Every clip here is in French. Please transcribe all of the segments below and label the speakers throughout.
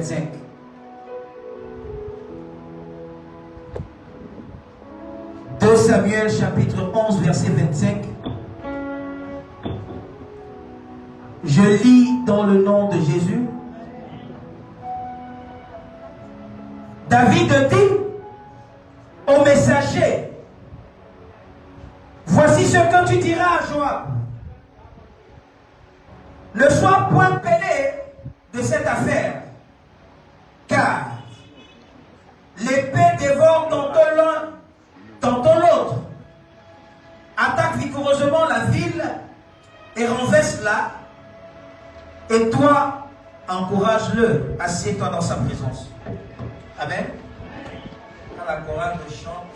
Speaker 1: 25. Deux Samuel chapitre 11 verset 25. Je lis dans le nom de Jésus. David dit au messager, voici ce que tu diras à Joab. Ne sois point peiné de cette affaire, car l'épée dévore tantôt l'un, tantôt l'autre, attaque vigoureusement la ville et renverse-la, et toi, encourage-le, assieds-toi dans sa présence. Amen. Quand la chorale me chante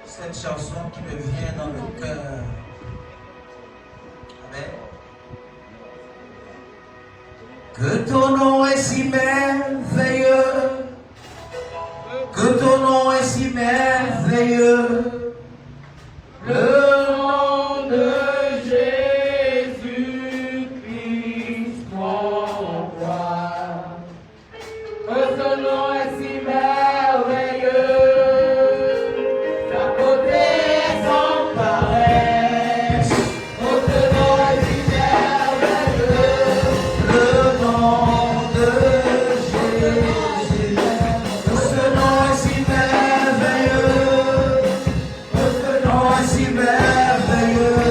Speaker 1: cette chanson qui me vient dans le cœur. Amen. Que ton nom est si merveilleux, que ton nom est si merveilleux, le nom de Jésus-Christ mon roi. Que ton nom est si merveilleux, sa beauté est sans pareil. Que ton nom est si merveilleux, le nom de Jésus. Que ce nom est si merveilleux, que ce nom est si merveilleux,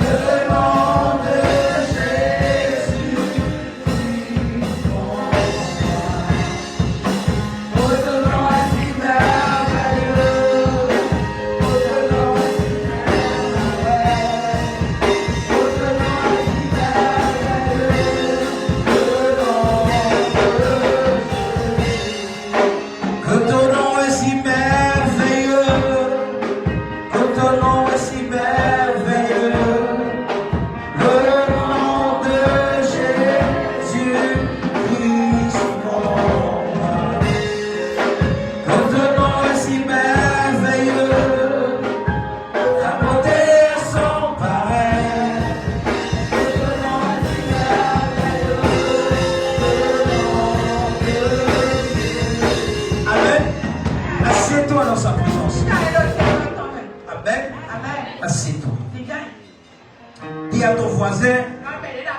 Speaker 1: le nom de Jésus.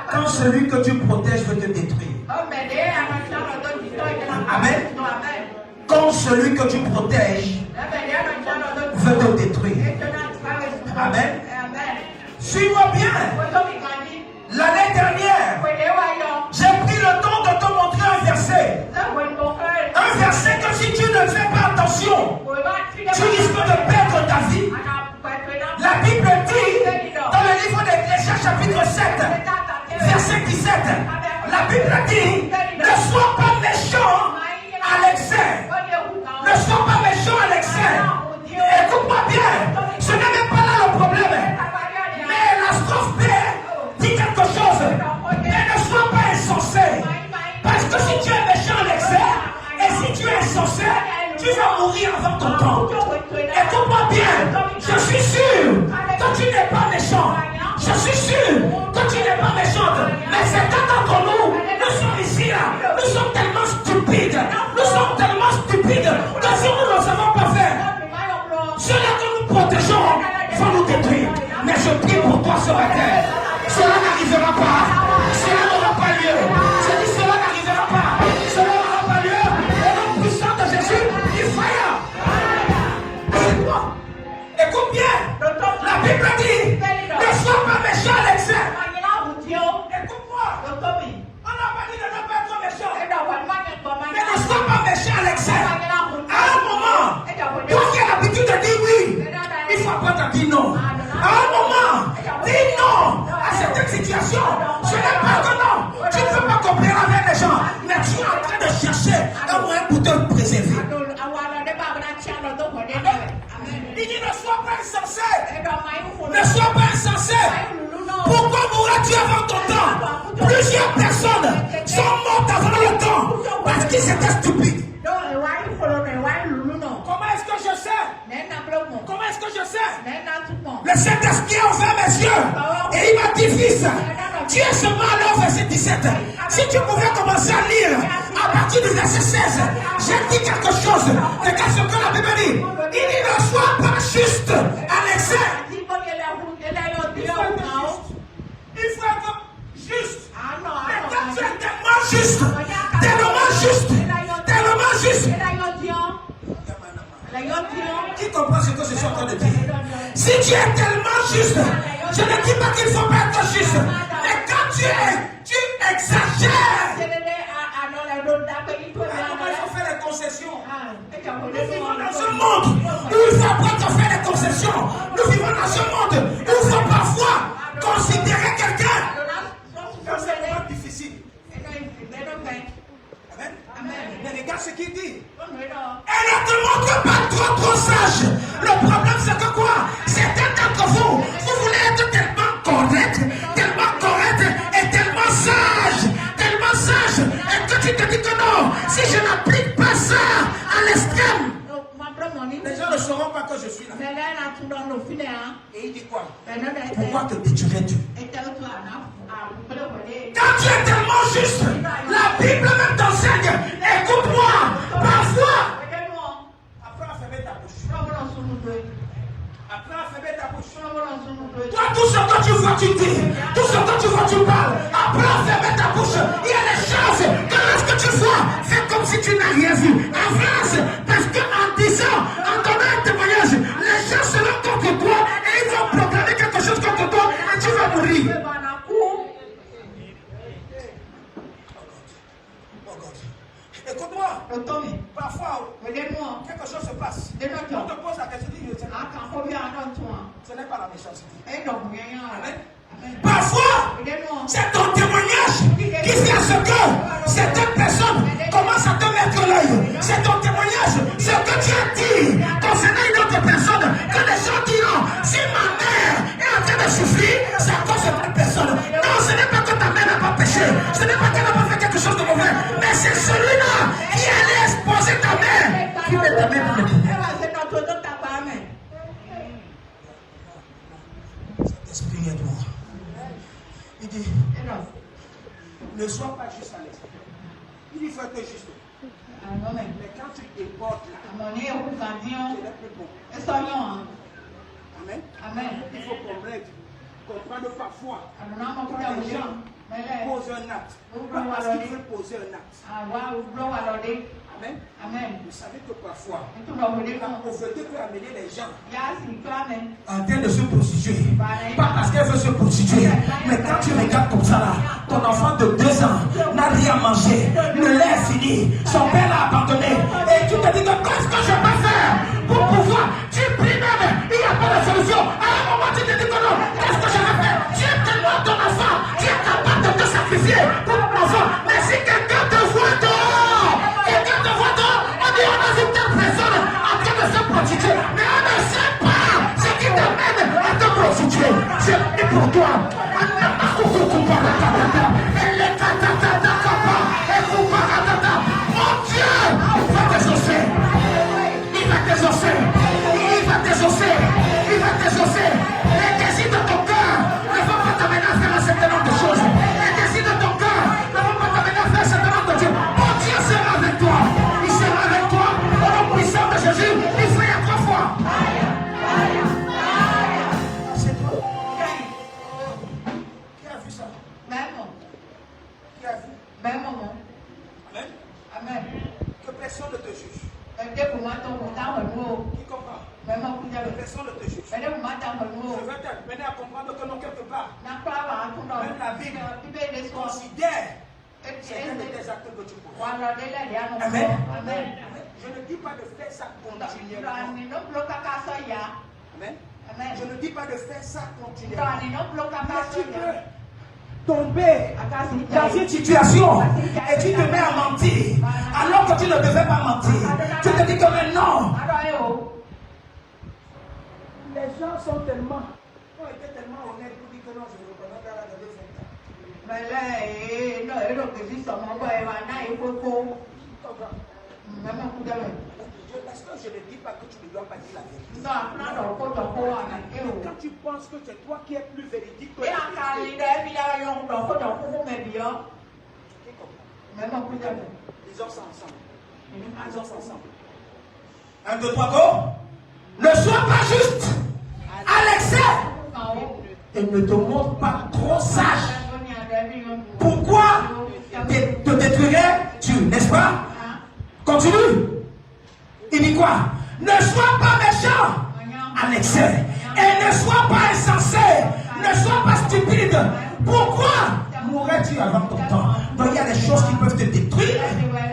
Speaker 1: Quand celui que tu protèges veut te détruire. Amen. Quand celui que tu protèges veut te détruire. Amen. Suis-moi bien. L'année dernière, j'ai pris le temps de te montrer un verset. Un verset que si tu ne fais pas attention, tu risques de perdre ta vie. La Bible dit dans le livre d'Ecclésiaste chapitre 7, verset 17, la Bible dit, ne sois pas méchant à l'excès. Ne sois pas méchant à l'excès. Écoute-moi bien, ce n'est même pas là le problème. Mais la strophe B dit quelque chose. Mais ne sois pas insensé. Parce que si tu es méchant à l'excès, et si tu es insensé, tu vas mourir avant ton temps. Écoute-moi bien, je suis sûr que tu n'es pas méchant. Je suis sûr que tu n'es pas méchante. Mais certains d'entre nous, nous sommes ici là, nous sommes tellement stupides. Nous sommes tellement stupides que si nous ne le savons pas faire, ceux-là que nous protégeons vont nous détruire. Mais je prie pour toi ce matin. Cela n'arrivera pas. Cela n'aura pas lieu. Je dis cela n'arrivera pas. Cela n'aura pas lieu. Au nom puissant de Jésus, il faille. C'est quoi? Écoute bien. La Bible dit, ne sois pas méchant à l'excès. Écoute-moi. On n'a pas dit de ne pas être méchant. Mais ne sois pas méchant à l'excès. À un moment, toi qui as l'habitude de dire oui, il faut apprendre à dire non. À un moment, dis non à certaines situations. Ce n'est pas que non. Tu ne peux pas comprendre avec les gens. Mais tu es en train de chercher un moyen pour te préserver. Il dit ne sois pas insensé. Ne sois pas insensé. Pourquoi mourras-tu avant ton temps? Plusieurs personnes sont mortes avant le temps parce qu'ils étaient stupides. Comment est-ce que je sais? Comment est-ce que je sais? Le Saint-Esprit a ouvert mes yeux et il m'a dit, fils, tu es seulement à l'heure verset 17. Si tu pouvais commencer à lire dit quelque chose. Regarde ce que la Bible dit. Il dit ne sois pas juste à l'excès. Il faut être juste. Mais quand tu es tellement juste, tellement juste. Qui comprend ce que je suis en train de dire? Si tu es tellement juste, je ne dis pas qu'il ne faut pas être juste, mais quand tu exagères, il faut faire les concessions. Nous vivons dans un monde où il faut apprendre à faire les concessions. Nous vivons dans un monde où il faut parfois considérer quelqu'un. C'est vraiment difficile. Amen. Mais regarde ce qu'il dit. Elle ne te montre pas trop sage. Le problème c'est que quoi? Certains d'entre vous voulez être tellement correct et tellement sage. Et que tu te dis que non, si je n'applique pas ça à l'extrême, les gens ne sauront pas que je suis là. Et il dit quoi? Pourquoi te détruirais-tu? Quand tu es tellement juste, la Bible même t'enseigne. Écoute-moi, parfois. Après, fermer ta bouche. Toi, tout ce que tu vois, tu dis. Tout ce que tu vois, tu parles. Après, fermer ta bouche. Il y a des choses que lorsque tu vois, fais comme si tu n'as rien vu. Avance. Parce qu'en disant, en donnant un témoignage, les gens seront contre toi et ils vont proclamer quelque chose contre toi et tu vas mourir. Écoute-moi. Parfois, quelque chose se passe. On te pose la question, tu dis, ce n'est pas la méchanceté. Parfois, c'est ton témoignage qui fait à ce que certaines personnes commencent à te mettre l'œil. C'est ton témoignage, ce que tu as dit concernant une autre personne, que les gens diront, si ma mère est en train de souffrir, c'est à cause de cette personne. Non, ce n'est pas que ta mère n'a pas péché, ce n'est pas qu'elle n'a pas fait quelque chose de mauvais, mais c'est celui-là qui allait exposer ta mère qui met ta mère pour le coup. Cet esprit est moi. Il dit, ne sois pas juste à l'extrême. Il dit, il faut être juste. Mais quand tu débordes là, tu n'es plus bon. Amen. Il faut comprendre parfois quand les gens posent un acte. Parce qu'ils veulent poser un acte. Amen. Vous savez que parfois, la pauvreté peut amener les gens en train de se prostituer. Pas parce qu'elle veut se prostituer, mais quand tu regardes comme ça là, ton enfant de 2 ans n'a rien mangé, le lait est fini, son père l'a abandonné, et tu te dis que qu'est-ce que je peux faire pour pouvoir, tu pries même, il n'y a pas de solution. À un moment tu te dis que non, qu'est-ce que je vais faire? Tu es tellement ton enfant, tu es capable de te sacrifier pour ton enfant, mais si quelqu'un te voit dehors, on dit on a vu telle personne en train de se prostituer, mais on ne sait pas ce qui t'amène à te prostituer. C'est pour toi. Mon Dieu, il va t'exaucer. Il va t'exaucer. Les désirs de ton cœur ne vont pas t'amener à faire un certain nombre de choses. Les désirs de ton cœur ne vont pas t'amener à faire un certain nombre de choses. Mon Dieu sera avec toi. Il sera avec toi. Au nom puissant de Jésus, il faut y aller 3 fois. C'est toi. Qui a vu ça? Qui a vu? Amen. Que personne ne te juge. Qui comprend? Que personne ne te juge. Je vais t'amener à comprendre que non, quelque part, même la Bible considère certains de tes actes que tu poses. Amen. Je ne dis pas de faire ça continuellement. Amen. Je ne dis pas de faire ça continuellement. Mais tu peux tomber dans une situation et tu te mets à mentir alors que tu ne devais pas mentir. Tu te dis que maintenant, les gens ont été tellement honnêtes pour dire que non, je ne reconnais pas la de parce que je ne dis pas que tu ne dois pas dire la vérité. Quand tu penses que c'est toi qui es plus véridique que Lisons ça ensemble. 1, 2, 3, go. Ne sois pas juste à l'excès et ne te montre pas trop sage. Pourquoi te détruirais-tu, n'est-ce pas? Continue. Il dit quoi? Ne sois pas méchant à l'excès et ne sois pas insensé, ne sois pas stupide. Pourquoi mourrais-tu avant ton temps? Donc il y a des choses qui peuvent te détruire,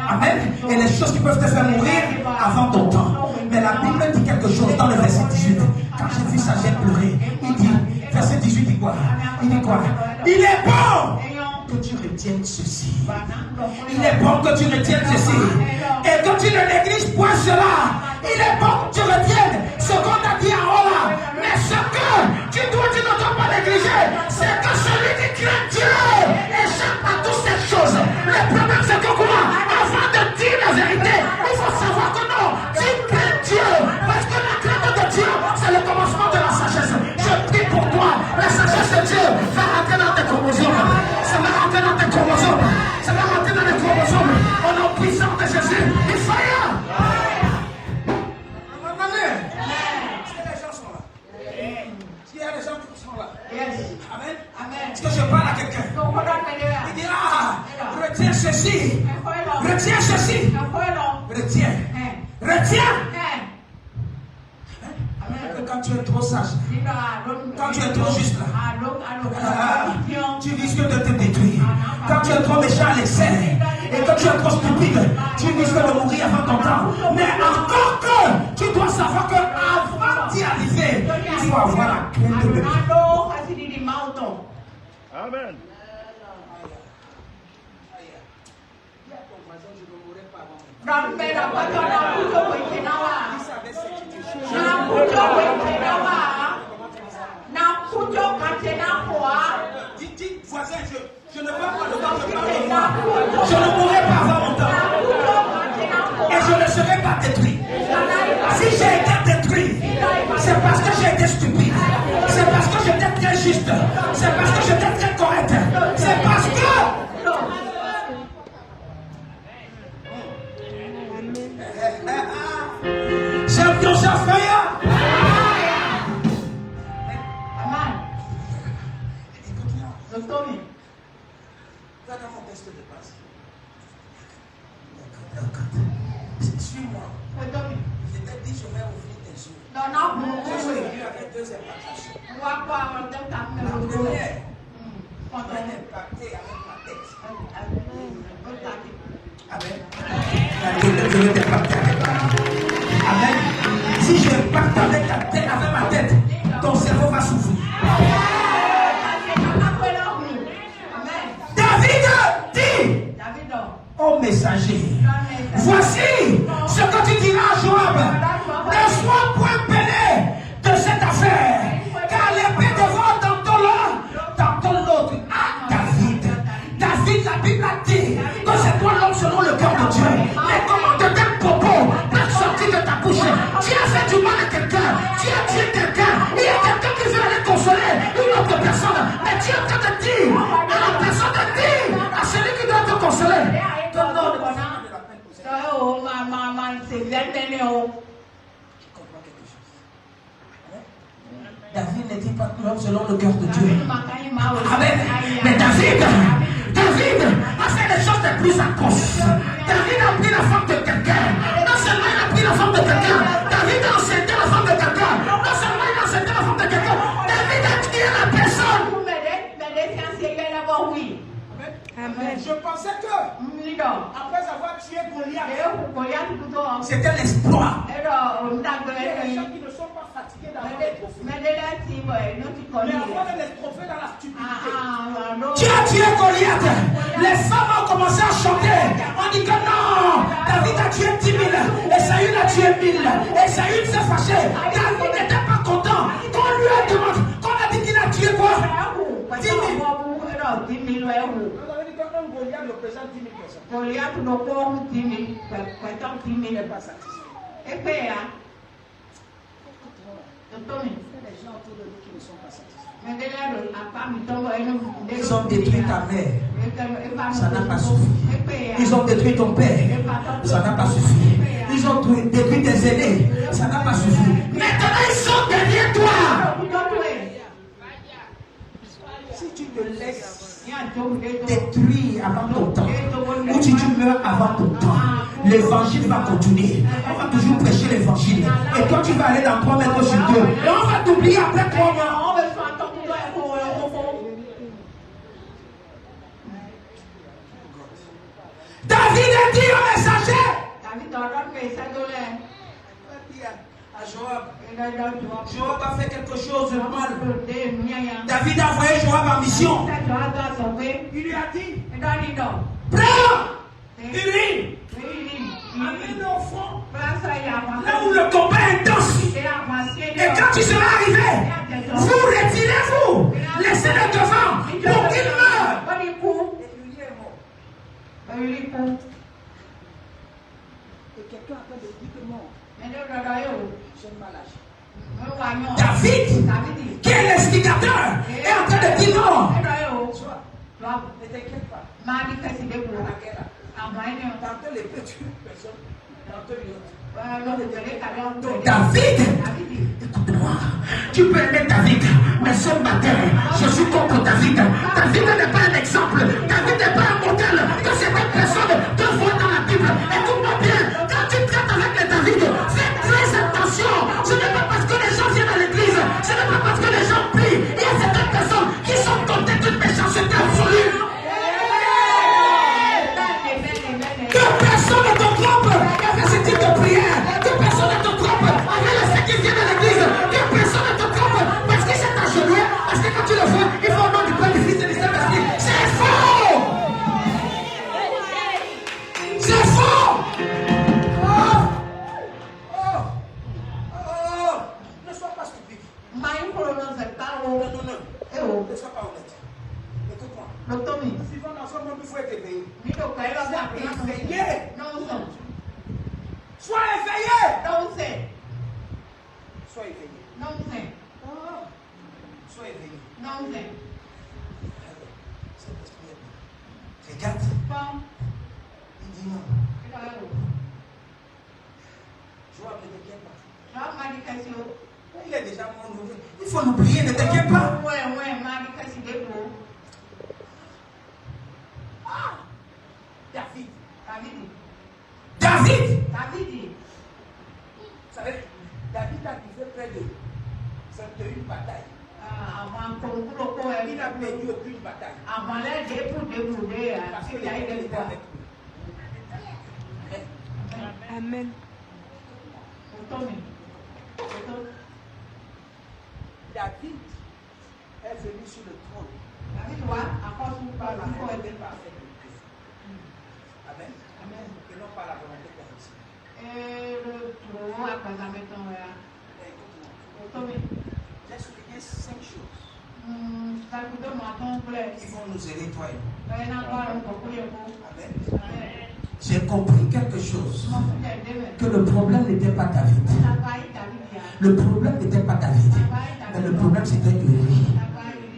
Speaker 1: amen, et des choses qui peuvent te faire mourir avant ton temps. Mais la Bible dit quelque chose dans le verset 18. Quand j'ai vu ça, j'ai pleuré. Il dit, verset 18 dit quoi? Il dit quoi? Il est bon que tu retiennes ceci. Il est bon que tu retiennes ceci. Et que tu ne négliges point cela. Il est bon que tu retiennes ce qu'on t'a dit en haut là. Mais ce que tu ne dois pas négliger, c'est que celui qui craint Dieu échappe à toutes ces choses. Le problème c'est que quoi? Avant de dire la vérité, il faut savoir que non, tu crains Dieu. Parce que la crainte de Dieu, c'est le commencement de la sagesse. Je prie pour toi, la sagesse de Dieu va rentrer dans tes chromosomes. Ça va rentrer dans tes chromosomes. Ça va rentrer dans les chromosomes. Au nom puissant de Jésus, il fire. Amen. Est-ce que je parle à quelqu'un? Il dit, retiens ceci. Retiens ceci. Retiens. Retiens. Quand tu es trop sage, quand tu es trop juste là, tu risques de te détruire. Quand tu es trop méchant à l'excès et quand tu es trop stupide, tu risques de mourir avant ton temps. Mais encore que tu dois savoir que avant d'y arriver, tu dois avoir la crainte de Dieu.
Speaker 2: Amen.
Speaker 1: Dites voisin, je ne parle pas de temps, je parle de moi. Je ne mourrai pas avant mon temps. Et je ne serai pas détruit. Si j'ai été détruit, c'est parce que j'ai été stupide. C'est parce que j'étais très juste. C'est parce que j'étais très correct. C'est parce que... Champion Chafaya. Écoute-moi. Va dans mon test de passe. Suis-moi. Je t'ai dit, je vais ouvrir tes yeux. Je suis venu avec 2 impactations. La première, on va impacter avec ma tête. Amen. Je vais t'impacter avec ma tête. Amen. Si je impacte avec ma tête, ton cerveau va souffrir. David dit, ô messager, voici ce que tu diras à Joab. Ne sois point peiné de cette affaire, car l'épée devant tantôt l'un, tantôt l'autre. Ah, David, la Bible a dit que c'est toi l'homme selon le cœur de Dieu. Mais comment de tels propos peuvent sortir de ta bouche? Tu as fait du mal à quelqu'un, tu as tué quelqu'un, il y a quelqu'un qui veut aller consoler une autre personne, mais tu es en train de dire à la personne de dire à celui qui doit te consoler. David n'était pas l'homme selon le cœur de Dieu. Amen. Mais David a fait les choses les plus atroces. David a pris la femme de quelqu'un. Non seulement il a pris la femme de quelqu'un, David a enceinté la femme de quelqu'un. Non seulement il a enceinté la femme de quelqu'un, David a tué la personne. Amen. Je pensais que après avoir tué Goliath, c'était l'exploit. Il y a des gens qui ne sont pas fatigués d'avoir des trophées. Mais avoir des trophées dans la stupidité. Tu as tué Goliath. Les femmes ont commencé à chanter. On dit que non, David a tué 10 000. Esaü a tué 1000. Esaü s'est fâché. David n'était pas content. Qu'on lui a demandé, qu'on a dit qu'il a tué quoi? 10 000. Goliath représente 10 000 personnes. Goliath ne compte 10 000. Il n'est pas satisfait. Les gens autour de nous qui ne sont pas satisfaits. Ils ont détruit ta mère. Ça n'a pas suffi. Ils ont détruit ton père. Ça n'a pas suffi. Ils ont détruit tes aînés. Ça n'a pas suffi. Maintenant, ils sont derrière toi. Si tu te laisses détruire avant ton temps, ou si tu meurs avant ton temps, l'évangile va continuer. On va toujours prêcher l'évangile. Et toi, tu vas aller dans 3 mètres sur 2. Et on va t'oublier après 3 mois. David a dit au messager. À Joab a fait quelque chose de mal. David a envoyé Joab en mission. Il lui a dit, prends Uri, amène-le au front, là où le combat est intense. Et quand tu seras arrivé, vous retirez-vous, laissez-le devant pour qu'il meure.
Speaker 2: Et quelqu'un a de dire que non. J'ai mal agi.
Speaker 1: David, qui est l'instigateur, est en train de dire non.
Speaker 2: Ne t'inquiète pas. À la guerre, tantôt les petits personnes, tantôt les autres.
Speaker 1: David, écoute-moi, tu peux aimer David, mais ce matin, je suis contre David. David n'est pas un exemple, David n'est pas un modèle que certaines personnes te voient dans la Bible. Écoute-moi bien, quand tu traites avec les David, fais très attention. Ce n'est pas parce que les gens viennent à l'église, ce n'est pas parce que les gens prient. Il y a certaines personnes qui sont dotées d'une méchanceté absolue. Que personne ne te trompe avec ce type de prière. Que personne ne te trompe avec le fait qu'il vient de l'église. Que personne ne te trompe parce qu'il s'est agenouillé. Parce que quand tu le vois, il faut au nom du Père, du Fils et du Saint-Esprit. C'est faux! C'est faux!
Speaker 2: Ne sois pas stupide.
Speaker 1: Non.
Speaker 2: Ne sois pas honnête. Écoute-moi. Si on dans ce monde, il faut être éveillé. Sois éveillé. Sois éveillé. Sois éveillé.
Speaker 1: Regarde. Il dit non.
Speaker 2: Joab, ne t'inquiète pas. Il est déjà mort.
Speaker 1: Il faut l'oublier, ne t'inquiète pas. David.
Speaker 2: Vous savez, David a livré près de 51 batailles. Il n'a perdu aucune bataille. Parce qu'il a été avec lui.
Speaker 3: Amen.
Speaker 2: David est venu sur le trône. Amen. Et non pas la volonté d'Aïs. J'ai souligné 5 choses. Ils vont nous aider, toi et moi. Amen.
Speaker 1: J'ai compris quelque chose. Que le problème n'était pas David. Le problème n'était pas David. Mais le problème c'était Uri.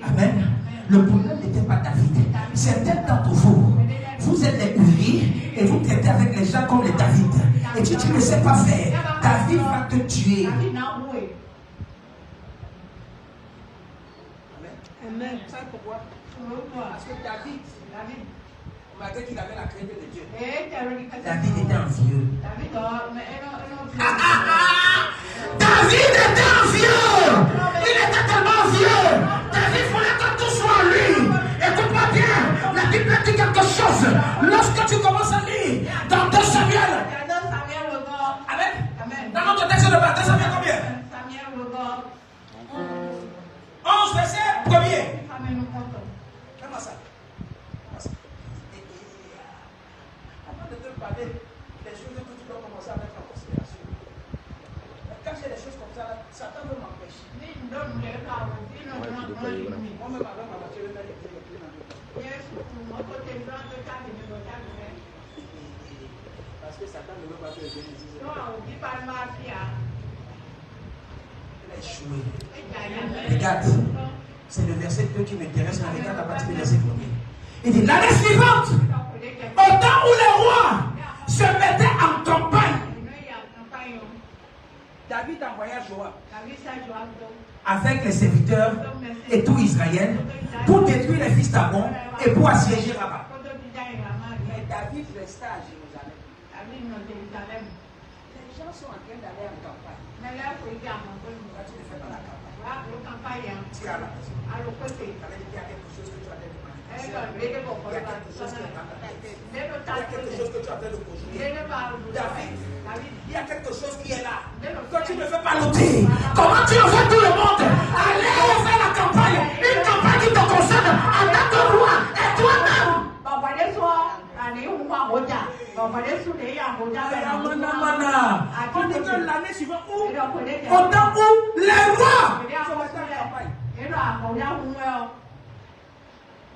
Speaker 1: Amen. Le problème n'était pas David. Certains d'entre vous, vous êtes les Uri et vous traitez avec les gens comme les David. Et si tu ne sais pas faire, David va te tuer.
Speaker 2: Amen. Vous savez pourquoi? Parce que David, malgré qu'il avait la crainte de Dieu,
Speaker 1: David était envieux. David était envieux. Il était tellement envieux. David voulait que tout soit en lui. Écoute-moi bien. La Bible dit quelque chose. Lorsque tu commences à lire dans 2 Samuel. Amen. Dans notre texte de base, 2 Samuel combien? 11 verset 1er.
Speaker 2: comment ça? Avant de te parler des choses que tu dois commencer à mettre en considération. Quand j'ai des choses comme ça, Satan veut m'empêcher. Moi-même, avec ma voiture, je vais mettre les clés dans le temps. Parce que Satan ne veut pas que je vienne ici.
Speaker 1: Il a échoué. Regarde, c'est le verset 2 qui m'intéresse, mais regarde à partir du verset 1er. Il dit l'année suivante, au temps où les rois se mettaient en campagne,
Speaker 2: David envoya Joab
Speaker 1: avec les serviteurs et tout Israël pour détruire les fils d'Amon et pour assiéger Rabat.
Speaker 2: Mais David resta à Jérusalem. Les gens sont en train d'aller en campagne. Toi, tu ne fais pas la campagne. Tu es à la maison. Il y a quelque chose que tu as fait de manifester. Il y a quelque chose que tu as fait. Il y a quelque chose que tu as fait de conjuguer. David, il y a quelque chose qui est là. Toi, tu ne fais pas
Speaker 1: l'outil. Comment tu envoies tout le monde aller faire la campagne, une campagne qui te concerne en tant que roi et toi-même.
Speaker 2: L'année suivante,
Speaker 1: au temps où les rois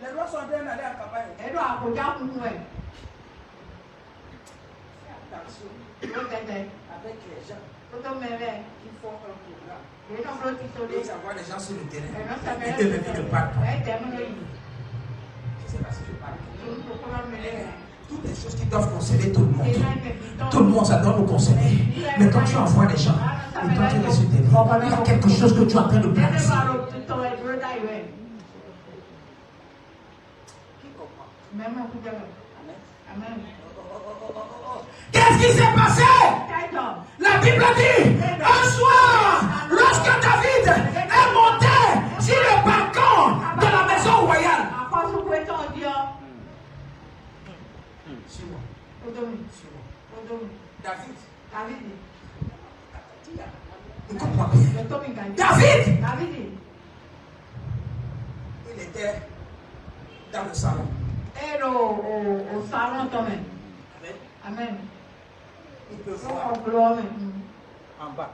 Speaker 2: les rois sont en train d'aller en campagne. Fais attention avec les gens qui font un programme.
Speaker 1: ils envoient les gens sur le terrain et eux-mêmes ne parlent pas.
Speaker 2: Je ne sais pas si je parle.
Speaker 1: Toutes les choses qui doivent concerner tout le monde. Tout le monde, ça doit nous concerner. Mais quand tu envoies les gens et toi tu es sur tes vies, il y a quelque chose que tu es en train de planifier.
Speaker 2: Qui comprend? Amen.
Speaker 1: Qu'est-ce qui s'est passé? La Bible dit, un soir, lorsque David est monté sur le balcon de la maison royale.
Speaker 2: David.
Speaker 1: Écoute-moi bien. David,
Speaker 2: il était dans le salon.
Speaker 1: Amen.
Speaker 2: Il peut voir en bas.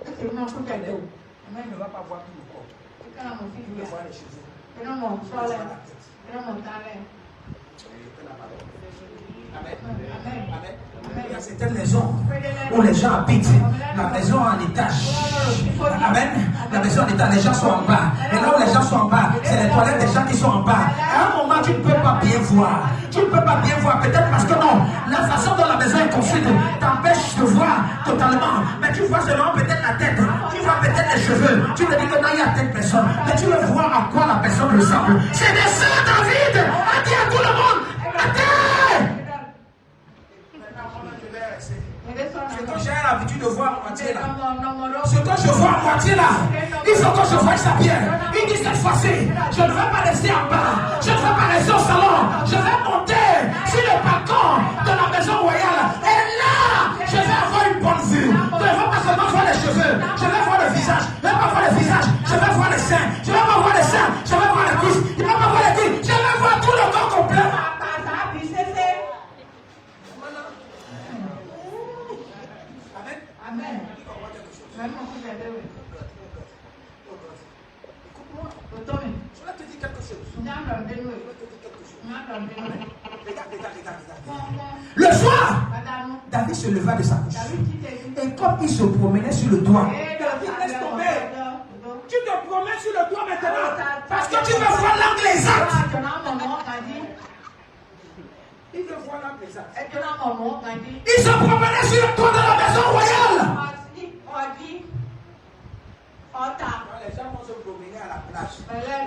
Speaker 1: Amen.
Speaker 2: Il ne va pas voir tout le corps. Il peut voir les cheveux. Il peut voir la tête. Amen.
Speaker 1: Il y a certaines maisons où les gens habitent. La maison en étage. Amen. La maison en étage, les gens sont en bas. Et là où les gens sont en bas, c'est les toilettes des gens qui sont en bas. À un moment, tu ne peux pas bien voir. Tu ne peux pas bien voir. Peut-être parce que non, la façon dont la maison est construite t'empêche de voir totalement. Mais tu vois seulement peut-être la tête. Tu vois peut-être les cheveux. Tu te dis que non, il y a telle personne. Mais tu veux voir à quoi la personne ressemble. C'est des sœurs David. A dit à tout le monde. Attends. Ce que j'ai l'habitude de voir à moitié là. Ce que je vois à moitié là, il faut que je voie sa pierre. Il dit cette fois-ci, je ne vais pas rester en bas. Je ne vais pas rester au salon. Je vais monter sur le balcon de la maison royale. Et là, je vais avoir une bonne vue. Je ne vais pas seulement voir les cheveux. Je vais voir le visage. Je ne vais pas voir le visage. Je vais voir les seins. Je ne vais pas voir les seins. Je vais voir les cuisses. Je ne vais pas voir les cuisses. Je vais voir tout le corps complet.
Speaker 2: Amen.
Speaker 1: Écoute-moi.
Speaker 2: Je vais te dire quelque chose.
Speaker 1: Le soir, David se leva de sa couche. Et comme il se promenait sur le toit,
Speaker 2: Laisse tomber. Tu te promènes sur le toit maintenant.
Speaker 1: parce que tu veux voir l'angle exact.
Speaker 2: Il veut voir l'angle exact.
Speaker 1: Il se promenait sur le toit de la maison royale.
Speaker 2: Les gens vont se promener à la plage.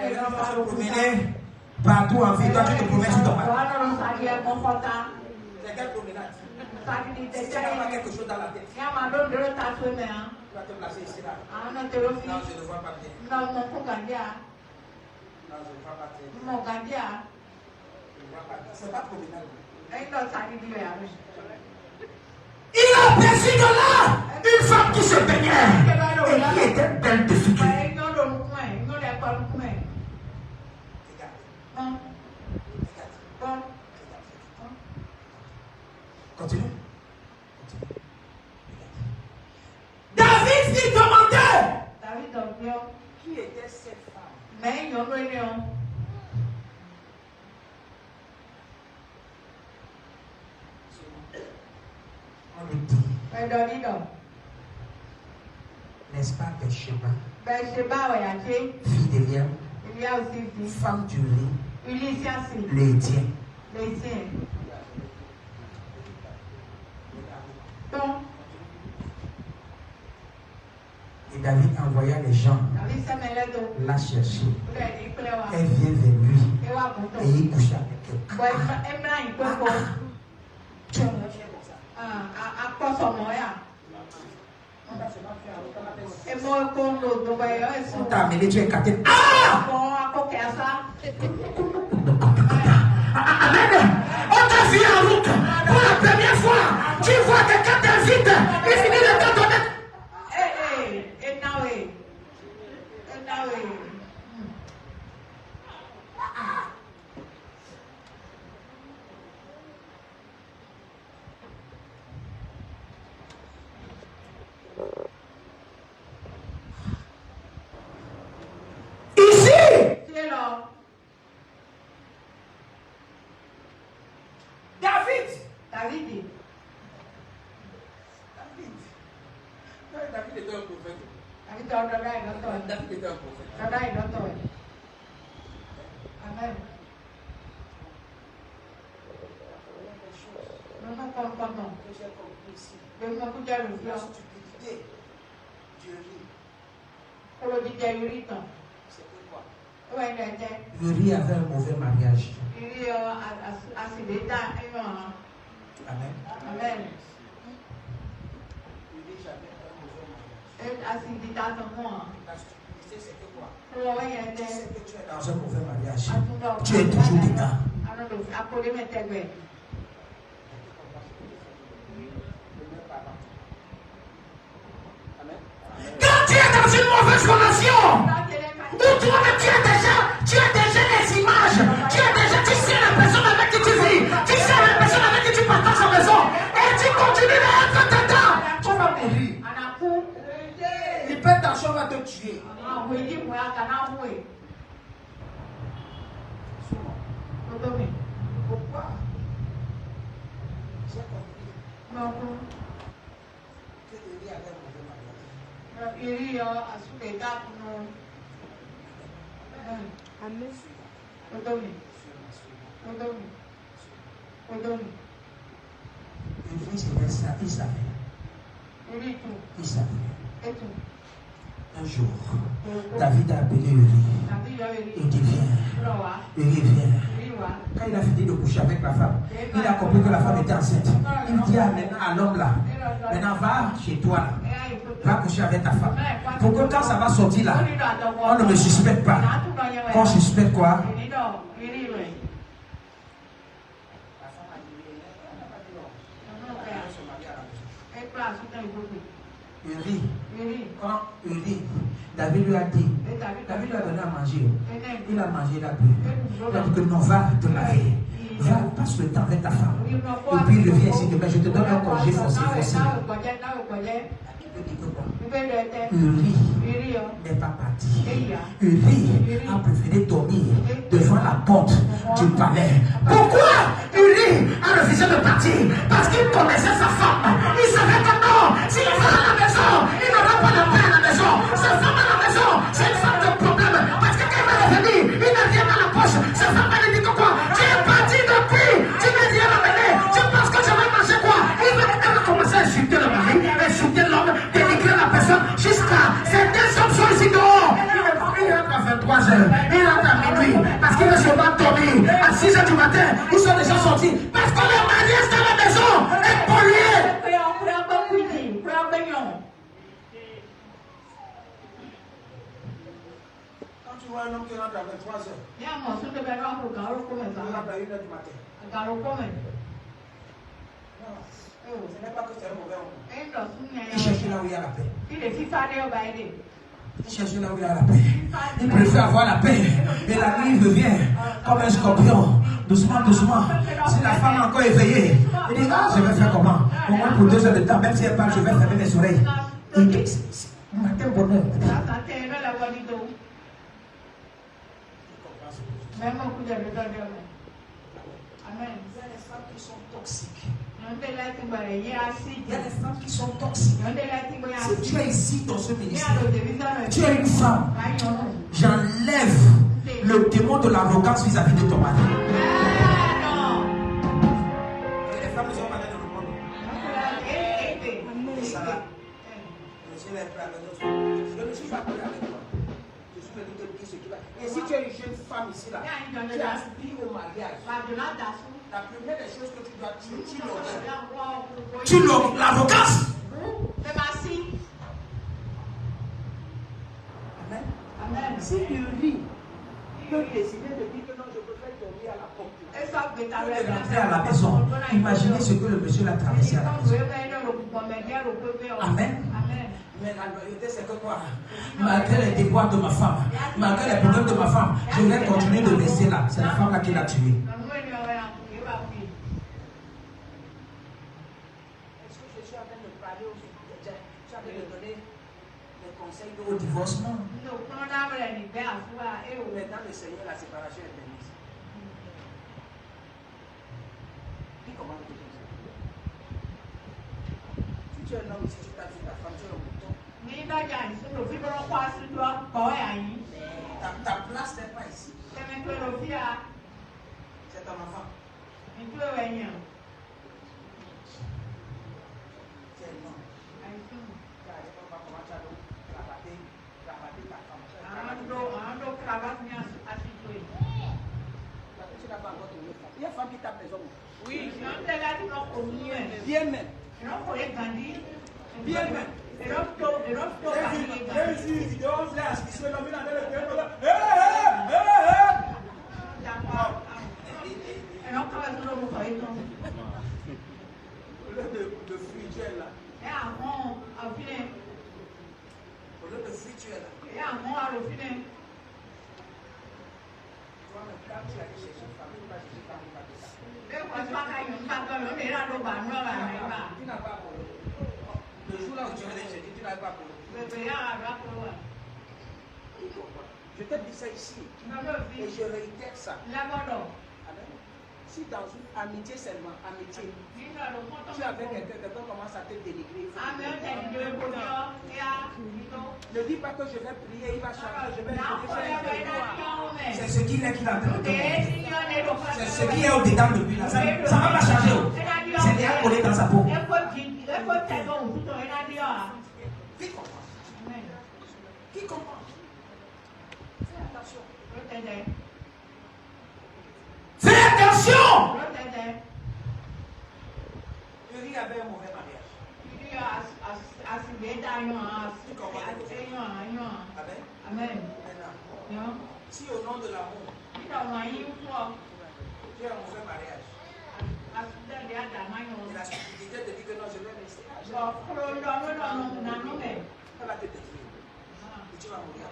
Speaker 1: Les gens vont se promener partout en ville. Toi, tu te promènes sur ton balcon.
Speaker 2: C'est quelle promenade? Si tu n'as pas quelque chose dans la tête, tu vas te placer ici là. Non, je ne vois pas bien. Non, je ne vois pas bien. Je ne vois pas bien. C'est pas promenade.
Speaker 1: Il a aperçu de là une femme qui se baignait et qui était belle de figure. Continue. David dit demandait
Speaker 2: Qui était cette femme?
Speaker 1: On le dit. N'est-ce pas Bathsheba, fille d'Eliam, femme d'Uri, l'Hétien. Et David envoya les gens la chercher. Elle vient vers lui. Et il coucha avec elle. On t'a amené, tu es écarté. Ah! Amen. On t'a vu en route pour la première fois. Tu vois quelqu'un t'invite. Il finit de te donner. Ici. David. David était un prophète. David était un prophète. Amen. Uri avait un mauvais mariage. Amen. Amen. Dans un mauvais mariage, tu es toujours dedans. Quand tu es dans une mauvaise relation, où toi-même tu as déjà les images, tu sais la personne avec qui tu vis, tu sais la personne avec qui tu partages la maison, et tu continues à être dedans, tu vas mourir. L'hypertension va te tuer. Pourquoi? J'ai compris que Élie avait un mauvais il savait. Un jour, David a appelé Uri. Il dit viens. Uri vient. Quand il a fini de coucher avec la femme, il a compris que la femme était enceinte. Il dit maintenant à l'homme là, maintenant va chez toi là. Va coucher avec ta femme. Pour que quand ça va sortir là, on ne me suspecte pas. On suspecte quoi? Uri, quand Uri, David lui a dit, David lui a donné à manger. Il a mangé, il a bu. Il a dit que non, va te laver. Va, passe le temps avec ta femme. Et puis reviens ici demain, je te donne un congé forcé. Uri n'est pas parti. Uri a préféré dormir devant la porte du palais. Pourquoi Uri a refusé de partir? Parce qu'il connaissait sa femme. Il savait que non, s'il va à la maison, il n'aura pas de paix à la maison. Sa femme à la maison, c'est une femme de problème. Parce que quand il va revenir, il n'a rien dans la poche. Sa femme va lui dire que quoi? Tu es parti depuis, tu n'as rien amené. Tu penses que je vais manger quoi? Elle va commencer à insulter le mari, insulter l'homme, dénigrer la personne, jusqu'à certains hommes sont ici dehors. Il rentre à 23h, il rentre à minuit, parce qu'il veut seulement dormir. À 6h du matin, ils sont déjà sortis. Parce que leur mariage dans la maison est pollué. Quand tu vois un homme qui rentre à 23h, il rentre à 1h du matin. Ce n'est pas que c'est un mauvais homme. Il cherche là où il y a la paix. Il cherche là où il y a la paix. Il préfère avoir la paix. Et la nuit revient comme un scorpion. Doucement, doucement. Si la femme est encore éveillée, il dit, ah, je vais faire comment? Au moins pour 2 heures de temps, même si elle parle, je vais fermer mes oreilles. Il dit, matin bonheur. Même un coup de redondeur. Amen. Il y a des femmes qui sont toxiques. Il y a des femmes qui sont toxiques. Si tu es ici dans ce ministère, tu es une femme, j'enlève le démon de l'arrogance vis-à-vis de ton mari. Les femmes sont malades dans le monde. tu es prêt avec nous. Je ne suis pas prêt avec toi. Je suis venu te dire ce qui va. Et si tu es une jeune femme ici, là, tu aspires au mariage. La première des choses que tu dois tu l'orgueil. L'arrogance. Amen. Amen. Si Uri peut décider de dire que non, je préfère dormir à la porte. Rentrer à la maison. Imaginez ce que le monsieur l'a traversé à la maison. Amen. Mais la loyauté, c'est que quoi? Malgré les déboires de ma femme, malgré les problèmes de ma femme, je vais continuer de rester là. C'est la femme là qui l'a tué. Est-ce que je suis en train de parler aux gens? Je suis en train de donner des conseils au divorcement. Maintenant, le Seigneur, la séparation est permise. Qui commande tout ça? Si tu es un homme ici, tu t'as dit ta femme, tu es un mouton. Ta place n'est pas ici. C'est ton enfant. C'est un homme. Il y a une femme qui tape les hommes. Oui. Bien même. Bien même. Le fruit, tu es là. Au lieu de fruit, tu es là. Quand tu allais chercher une femme, tu vas chercher une femme qui va te taper. Tu n'as pas pour le jour là où tu allais chercher, tu n'avais pas pour je te dis ça ici. Et je réitère ça. Amen. Si dans une amitié seulement, amitié, tu es avec quelqu'un commence à te dénigrer. Ne dis pas que je vais prier, il va changer, je vais prier. C'est ce qu'il est qui l'a fait. C'est ce qui est au-dedans de lui. Ça ne va pas changer. C'est déjà collé dans sa peau. Qui comprend? Qui comprend? Fais attention. Fais attention! Uri avait un mauvais mariage. Amen. Maintenant, si au nom de l'amour, tu as un mauvais mariage, et la stupidité te dit que non, je vais rester. Elle va te détruire. Et tu vas mourir.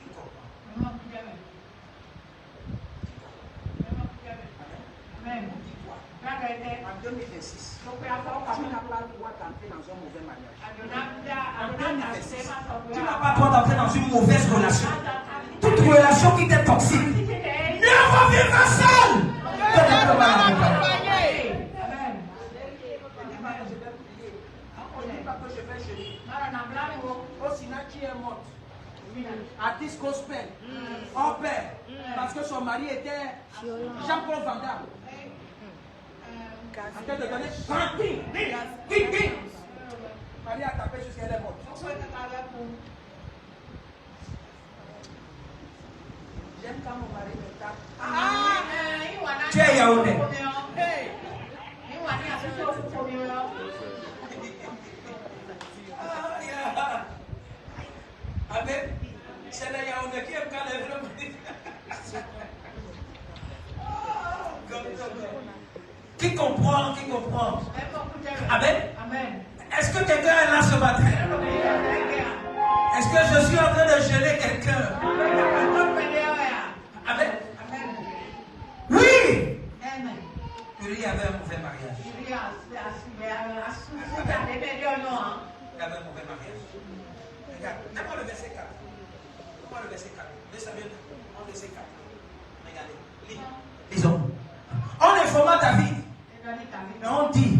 Speaker 1: Tu comprends? Amen. En 2026, tu n'as pas le droit d'entrer dans un mauvais mariage. En 2026, tu n'as pas le droit d'entrer dans une mauvaise relation. Toute relation qui t'est toxique, ne va vivre seul. Je vais gérer. Au Sina qui est morte. Artiste gospel. En père. Parce que son mari était Jean-Paul Van Damme. En train de donner chanting. Marie a tapé jusqu'à elle est morte. J'aime quand mon mari me tape. Tu es Yaoundé. Amen. C'est la Yaoundé qui aime quand les vrais. Qui comprend, qui comprend. Amen. Est-ce que quelqu'un est là ce matin? Est-ce que je suis en train de geler quelqu'un? Amen. Oui. Uri avait un mauvais mariage. Il avait un mauvais mariage. Regarde, d'abord le verset 4. Pourquoi le verset 4? Le Samuel, on verset 4. Regardez, lisons. On informa David. Et on dit,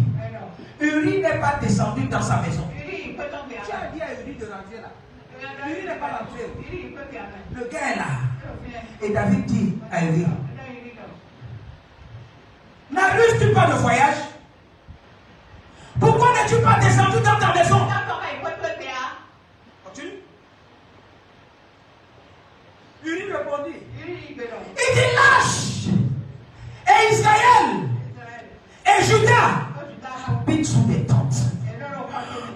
Speaker 1: Uri n'est pas descendu dans sa maison. Tu as dit à Uri de rentrer là. Uri n'est pas rentré. Le gars est là. Et David dit à Uri, n'arrives-tu pas de voyage? Pourquoi n'es-tu pas descendu dans ta maison? Et Judas habite sous des tentes.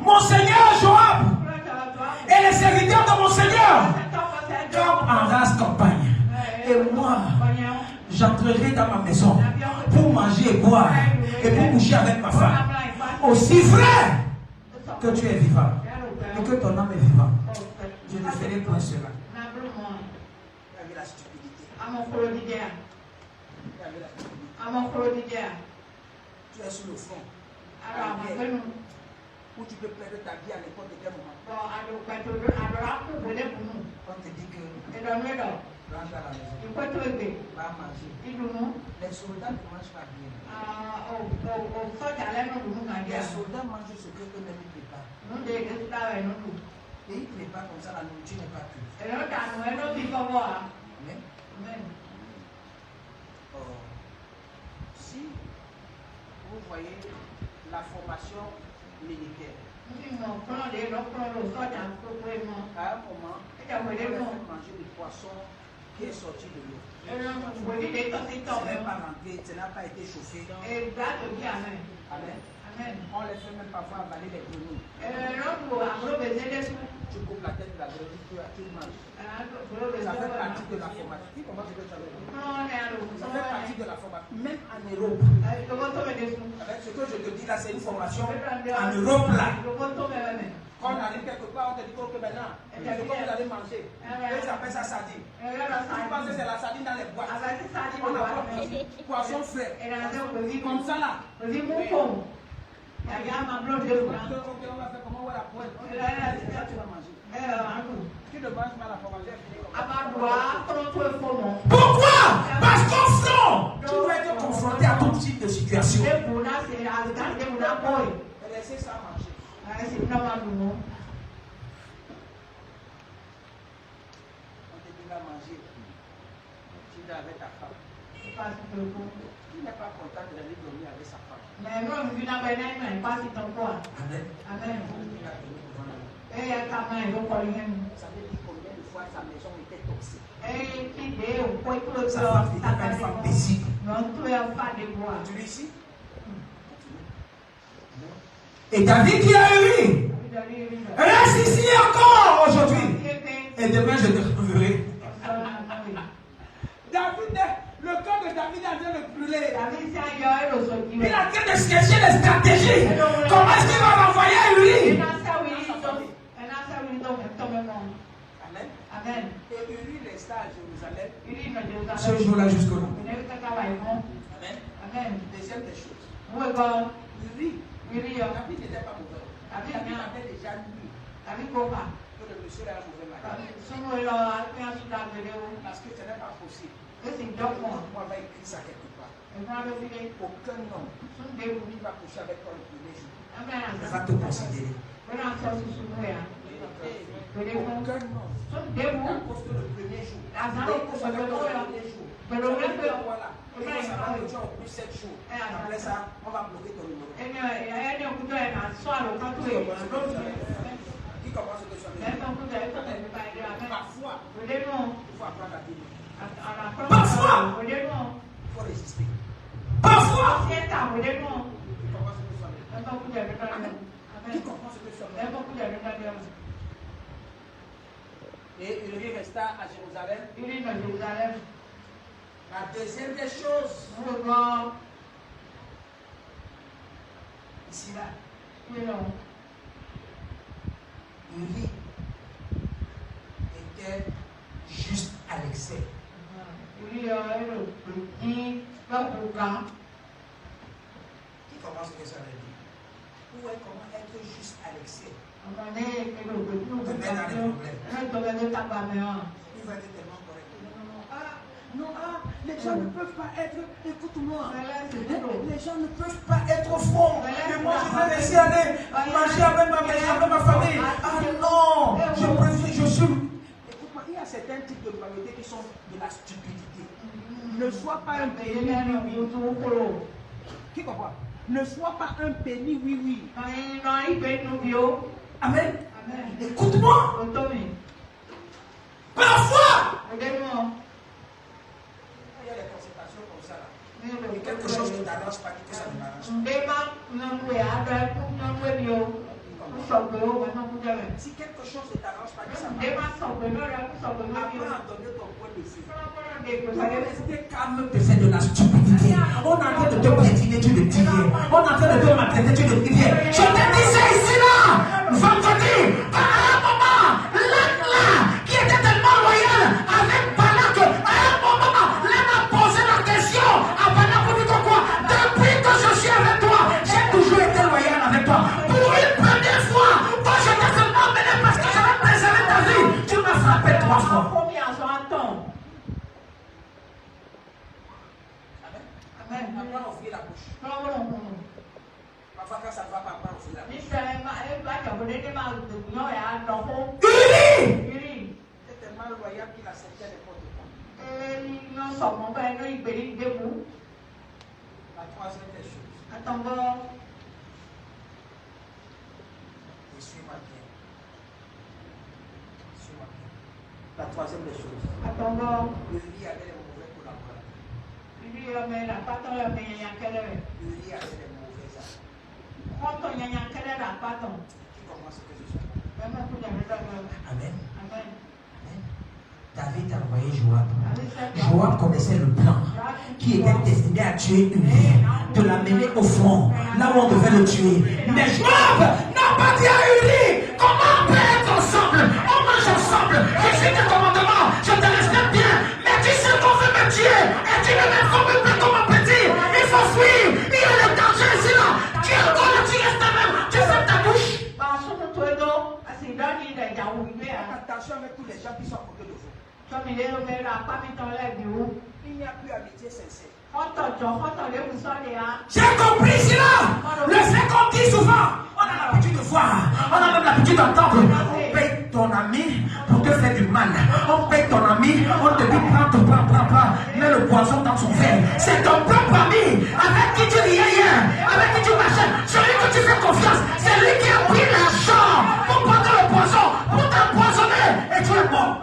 Speaker 1: Mon Seigneur Joab et les serviteurs de mon Seigneur campent en race campagne. Et moi, j'entrerai dans ma maison pour manger et boire et pour coucher avec ma femme. Aussi vrai que tu es vivant et que ton âme est vivante, je ne ferai point cela. Tu es sur le front. Où tu peux perdre ta vie à n'importe quel moment. On te dit que rentre à la maison, va manger. Les soldats ne mangent pas bien. Les soldats mangent ce que eux-mêmes préparent. Et ils préparent comme ça, la nourriture n'est pas pure. Amen. Si vous voyez la formation militaire, à un moment, on fait manger du poisson qui est sorti de l'eau. Ce n'est pas rentré, ce n'a pas été chauffé. Amen. On les fait même parfois avaler les grenouilles. Tu coupes la tête de la grenouille, tu manges. Ça fait partie de la formation. Qui commence ce que tu as dit? Ça fait partie de la formation. Même en Europe. Avec ce que je te dis là, c'est une formation en Europe là. Quand on arrive quelque part, on te dit que maintenant, c'est comme vous allez manger. Ils appellent ça sardine. Tu penses que c'est la sardine dans les boîtes. On apprend poisson frais. Comme ça là. On va faire comment on va la pointe. Tu vas manger. Tu ne manges pas la fromagère. Pourquoi? Parce qu'au fond, tu dois être confronté à tout type de situation. Laissez ça manger. On te dit va manger. Tu es avec ta femme. Tu n'es pas content d'aller dormir avec sa femme. Amen. Ça veut dire combien de fois sa maison était toxique. Sa femme était pas une femme paisible. Tu es ici? Et David qui a Uri reste ici encore aujourd'hui. Et demain je te retrouverai. David, le cœur de David est en train de brûler. Il est en train de chercher les stratégies. Comment est-ce qu'il va m'envoyer Uri? Amen. Et Uri resta à Jérusalem ce jour-là jusqu'au lendemain. Amen. Deuxième des choses. Uri, David n'était pas mauvais. David avait déjà lu que le monsieur era mauvais mariage. Parce que ce n'est pas possible. On va écrire ça quelque part. Aucun homme qui va coucher avec toi le premier jour va te considérer. Aucun homme qui accoste le premier jour. Voilà. Et quand ça va le tuer au plus 7 jours. Après ça, on va bloquer ton numéro. Qui commence que ça veut dire? Parfois, il faut apprendre à dire. Parfois, il faut résister. Parfois, qui comprend ce que ça veut dire? Qui comprend ce que ça veut dire? Et Uri resta à Jérusalem. La deuxième des choses, ici là, Uri était juste à l'excès. Qui commence ce que ça veut dire? Où est comment être juste à l'excès? Il va être tellement correct. Les gens ne peuvent pas être, écoute-moi, les gens ne peuvent pas être francs. Et moi je vais laisser aller manger avec ma maison, avec ma famille. Ah non, je préfère, je suis. Écoute-moi, il y a certains types de loyauté qui sont de la stupidité. Ne sois pas un péni, qui comprend? Ne sois pas un péni, oui. Amen. Écoute-moi. Parfois. Il y a des consultations comme ça là. Et quelque chose ne t'arrange pas, dis que ça ne m'arrange pas. Si quelque chose ne t'arrange pas, dis que ça m'arrange pas. Apprends à donner ton point de vue. Rester calme, te faire de la stupidité. On est en train de te piétiner, tu le dis. On est en train de te maltraiter, tu le dis. Je te disais ici là, vendredi, à un moment, là, qui était tellement loyal avec Balak, à un moment, l'un a posé la question à Balak pour dire quoi? Depuis que je suis avec toi, j'ai toujours été loyal avec toi. Pour une première fois, quand je t'ai seulement mené parce que je vais préserver ta vie, tu m'as frappé 3 fois. Apprends à ouvrir la bouche. Parfois quand ça ne va pas, apprends à ouvrir la bouche. Uri! C'est tellement loyal qu'il acceptait n'importe quoi. La troisième des choses. Et suis-moi bien. Suis-moi bien. La troisième des choses. Uri avait les mauvais collaborateurs. Uri avait les mauvais amis. Qui comprend ce que je suis? Amen. David a envoyé Joab. Joab connaissait le plan qui était destiné à tuer Uri, de l'amener au front, là où on devait le tuer. Mais Joab n'a pas dit à Uri comment on peut être ensemble. On mange ensemble. Je suis tes commandements. Je te respecte bien. Mais tu sais qu'on veut me tuer. Et tu me mets comme un petit. Il faut fuir. Il y a le danger ici là. Tu es encore là, tu restes même. Tu fermes ta bouche. Attention avec tous les gens qui sont à côté de vous. Il n'y a plus amitié sincère. J'ai compris cela. Le fait qu'on dit souvent, on a l'habitude de voir, on a même l'habitude d'entendre. On paye ton ami pour te faire du mal. On paye ton ami, on te dit prends, mets le poison dans son verre. C'est ton propre ami avec qui tu riais hier, avec qui tu marchais, celui que tu fais confiance. C'est lui qui a pris l'argent pour prendre le poison, pour t'empoisonner et tu es mort.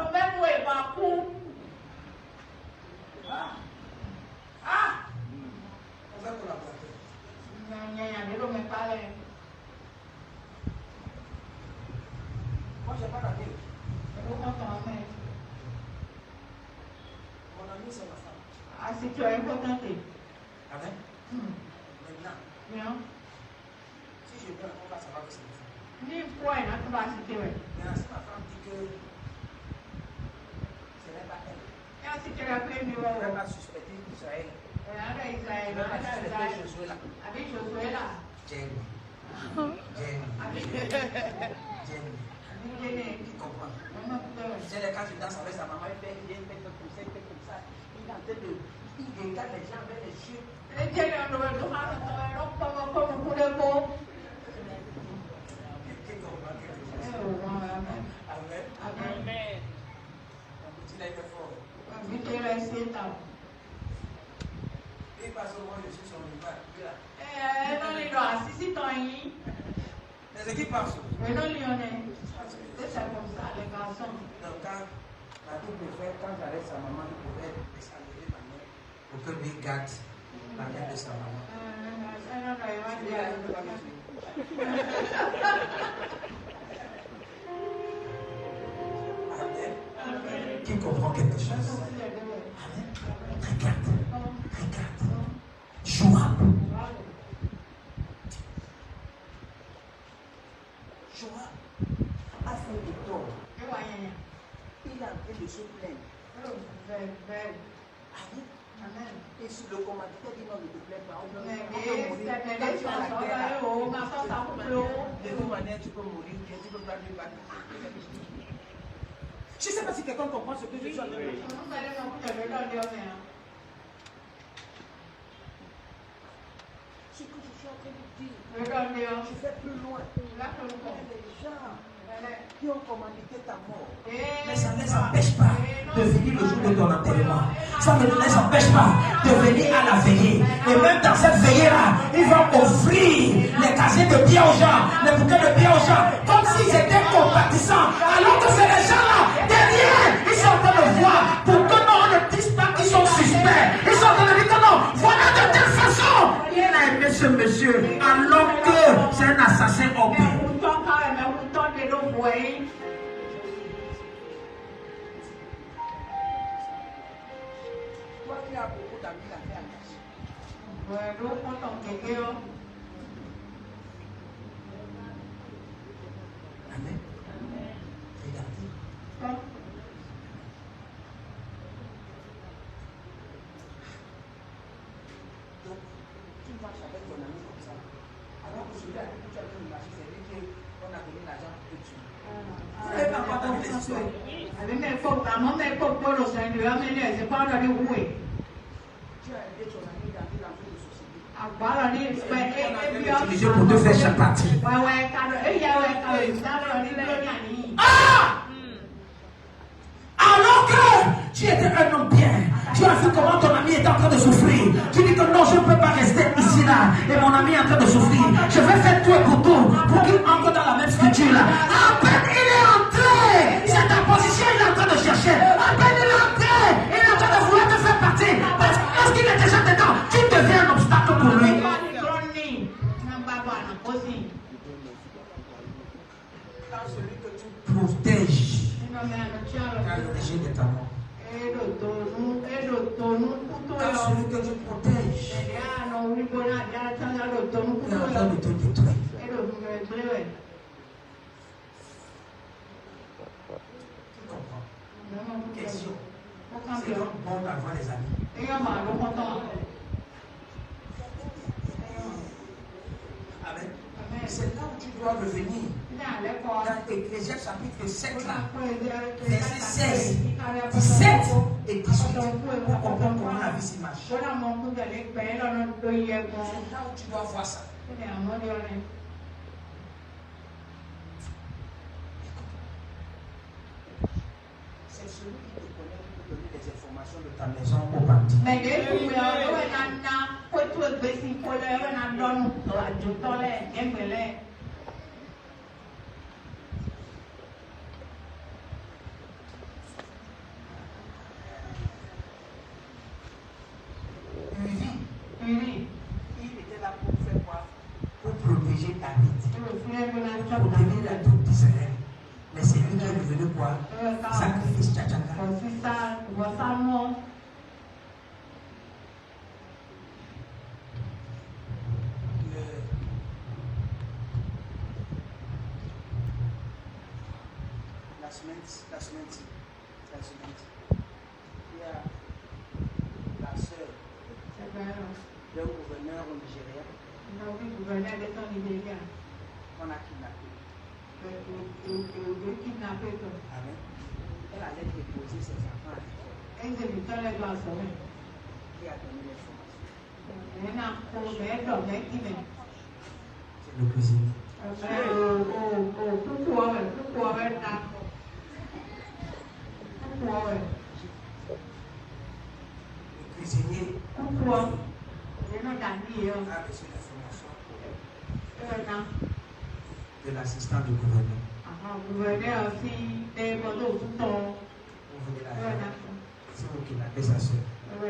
Speaker 1: Moi, je n'ai pas d'amis. Mon ami, c'est ma femme. Amen. Maintenant, si je meurs, on va savoir que c'est ma femme. Maintenant, si ma femme dit que ce n'est pas elle, je ne vais pas suspecter Israël. Je ne vais pas suspecter Josué là. Jenny. Qui comprend? C'est le cas, je danse avec sa maman, il fait comme ça, il fait comme ça. Il est en train de. Il regarde les gens avec les yeux. Qui comprend quelque chose? Amen. Un petit là, il est fort. Il passe au moins, je suis son rival. C'est qui passe?
Speaker 2: C'est comme ça, les garçons.
Speaker 1: Donc, quand la double frère, quand j'arrête sa maman, il pouvait descendre ma mère pour que lui garde la mère de sa maman. Amen. Qui comprend quelque chose? Amen. Regarde. Joab a fait des torts. Il est en train de se plaindre. Amen. Et si le commanditaire dit non, ne te plains pas, on peut mourir. De toute manière, tu peux mourir. Tu peux pas lui battre. Je ne sais pas si quelqu'un comprend ce que je suis en train de dire. Ce que je suis en train de dire, je fais plus loin. Les gens qui ont commandité ta mort, mais ça ne les empêche pas de venir le jour de ton enterrement. Ça ne les empêche pas de venir à la veillée. Et même dans cette veillée-là, ils vont offrir les casiers de biens aux gens, les bouquets de biens aux gens, comme s'ils étaient compatissants. Alors que c'est les gens-là, derrière, ils sont en train de voir pour que non, on ne dise pas qu'ils sont suspects. Ils sont en train de dire que non, voilà de telle façon. alors que c'est un assassin au pays. Amen. Regardez. Donc, tu marches avec ton ami comme ça. Alors que celui avec qui tu as donné marché, c'est lui qu'on a donné l'argent pour que tu. Vous n'avez pas entendu les histoires. Tu as aidé ton ami dans l'entrée de société. Utilisé pour te faire chapatir. Alors que tu étais un homme bien, tu as vu comment ton ami était en train de souffrir. Tu dis que non, je ne peux pas rester ici là. Et mon ami est en train de souffrir. Je vais faire tout et pour tout pour qu'il entre dans la même structure là. À peine il est entré, c'est ta position, il est en train de chercher. À peine il est entré, il est en train de vouloir te faire partir. Parce que lorsqu'il est déjà dedans, tu deviens un obstacle pour lui. Quand celui que tu protèges, quand le régime de ta mort. Quand celui que tu protèges est en train de te détruire. Tu comprends? Question. C'est donc bon d'avoir les amis. Amen. C'est là où tu dois revenir. Dans Ecclésiaste chapitre 7, là, verset 16, 17 et 18, pour comprendre comment la vie s'y marche. C'est là où tu dois voir ça. C'est celui qui te connaît qui peut donner des informations de ta maison au bandit. Il était là pour faire quoi? Pour protéger David. Pour donner la toute d'Israël. Mais c'est lui qui est devenu quoi? Sacrifice tchatchaka. La semaine, il y a la sœur d'un gouverneur au Nigeria. On a kidnappé. Amen. Elle allait déposer ses enfants à l'école. Qui a donné l'information? C'est le cuisinier. Le cuisinier a reçu l'information de l'assistant du gouverneur. Vous venez là, si vous kidnappez sa soeur, le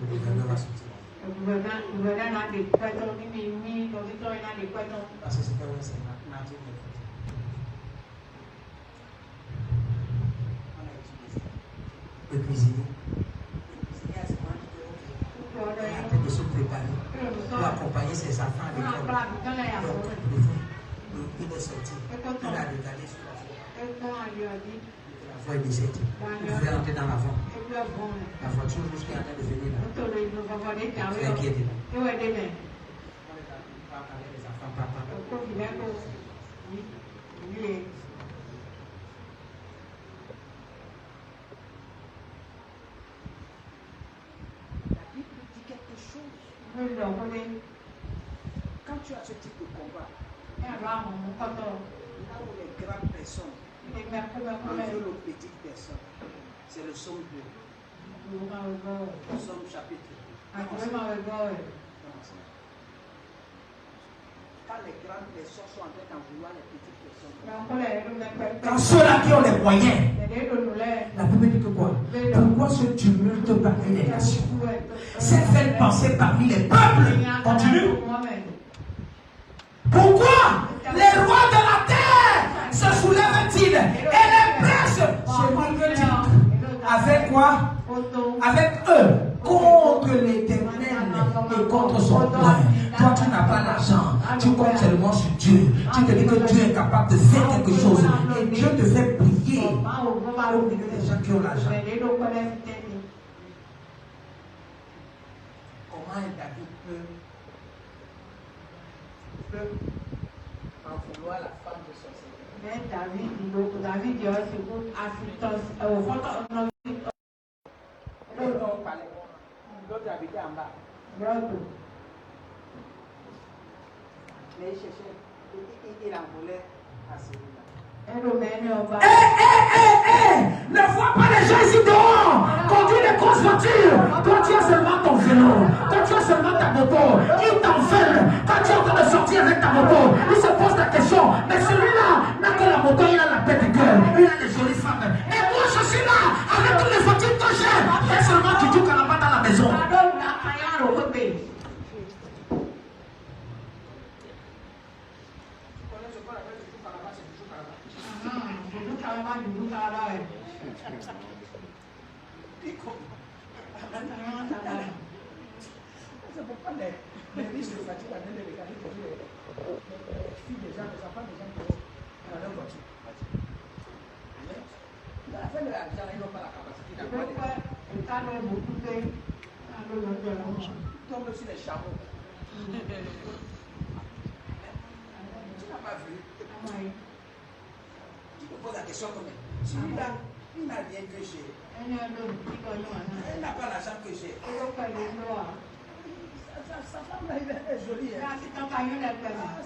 Speaker 1: gouverneur va sortir. Parce que c'était un nature de on a utilisé le cuisinier. Le cuisinier a seulement dit que il est en train de se préparer pour accompagner ses enfants à l'école. Donc, il est sorti. Il a regardé sur la voie. La voie est déserte. Il voulait entrer dans l'avant. La voiture rouge qui est en train de venir là. C'est un qui était là. On est allé parler des enfants, papa. La Bible dit quelque chose. Quand tu as ce type de combat, là où les grandes personnes envieux aux petites personnes, c'est le psaume 2. Le psaume chapitre 2. Quand les grandes personnes sont en train d'en vouloir les petites personnes, quand ceux-là qui ont les moyens, la Bible dit que quoi? Pourquoi ce tumulte parmi les nations? C'est fait penser parmi les peuples. Continue. Pourquoi les rois de la terre se soulèvent-ils et les princes avec quoi? Avec eux contre l'Éternel et contre son plan. Toi, tu n'as pas l'argent, tu comptes seulement sur Dieu. Tu te dis que Dieu est capable de faire quelque chose et Dieu te fait prier au milieu des gens qui ont l'argent. Comment David peut en vouloir la femme de son Seigneur?
Speaker 2: David dit assistance
Speaker 1: L'autre habitait en bas. Mais il cherchait, il en voulait à celui-là. Ne vois pas les gens ici dehors conduire des grosses voitures. Toi tu as seulement ton vélo. Toi tu as seulement ta moto. Ils t'enferment. Quand tu es en train de sortir avec ta moto, ils se posent la question. Mais celui-là n'a que la moto, il a la paix de cœur. Il a des jolies femmes. Et moi je suis là avec toutes les voitures que j'ai. Et seulement tu joues Kalamba dans la maison. C'est pourquoi les riches de fatigue à les filles des gens, les enfants des gens qui ont leur voiture. À la fin de l'argent, ils n'ont pas la capacité d'avoir des tombent sur les chameaux. Tu n'as pas vu? Tu te poses la question comme celui-là, il n'a rien que j'ai. Elle n'a pas l'argent que j'ai. Sa femme là, elle est jolie.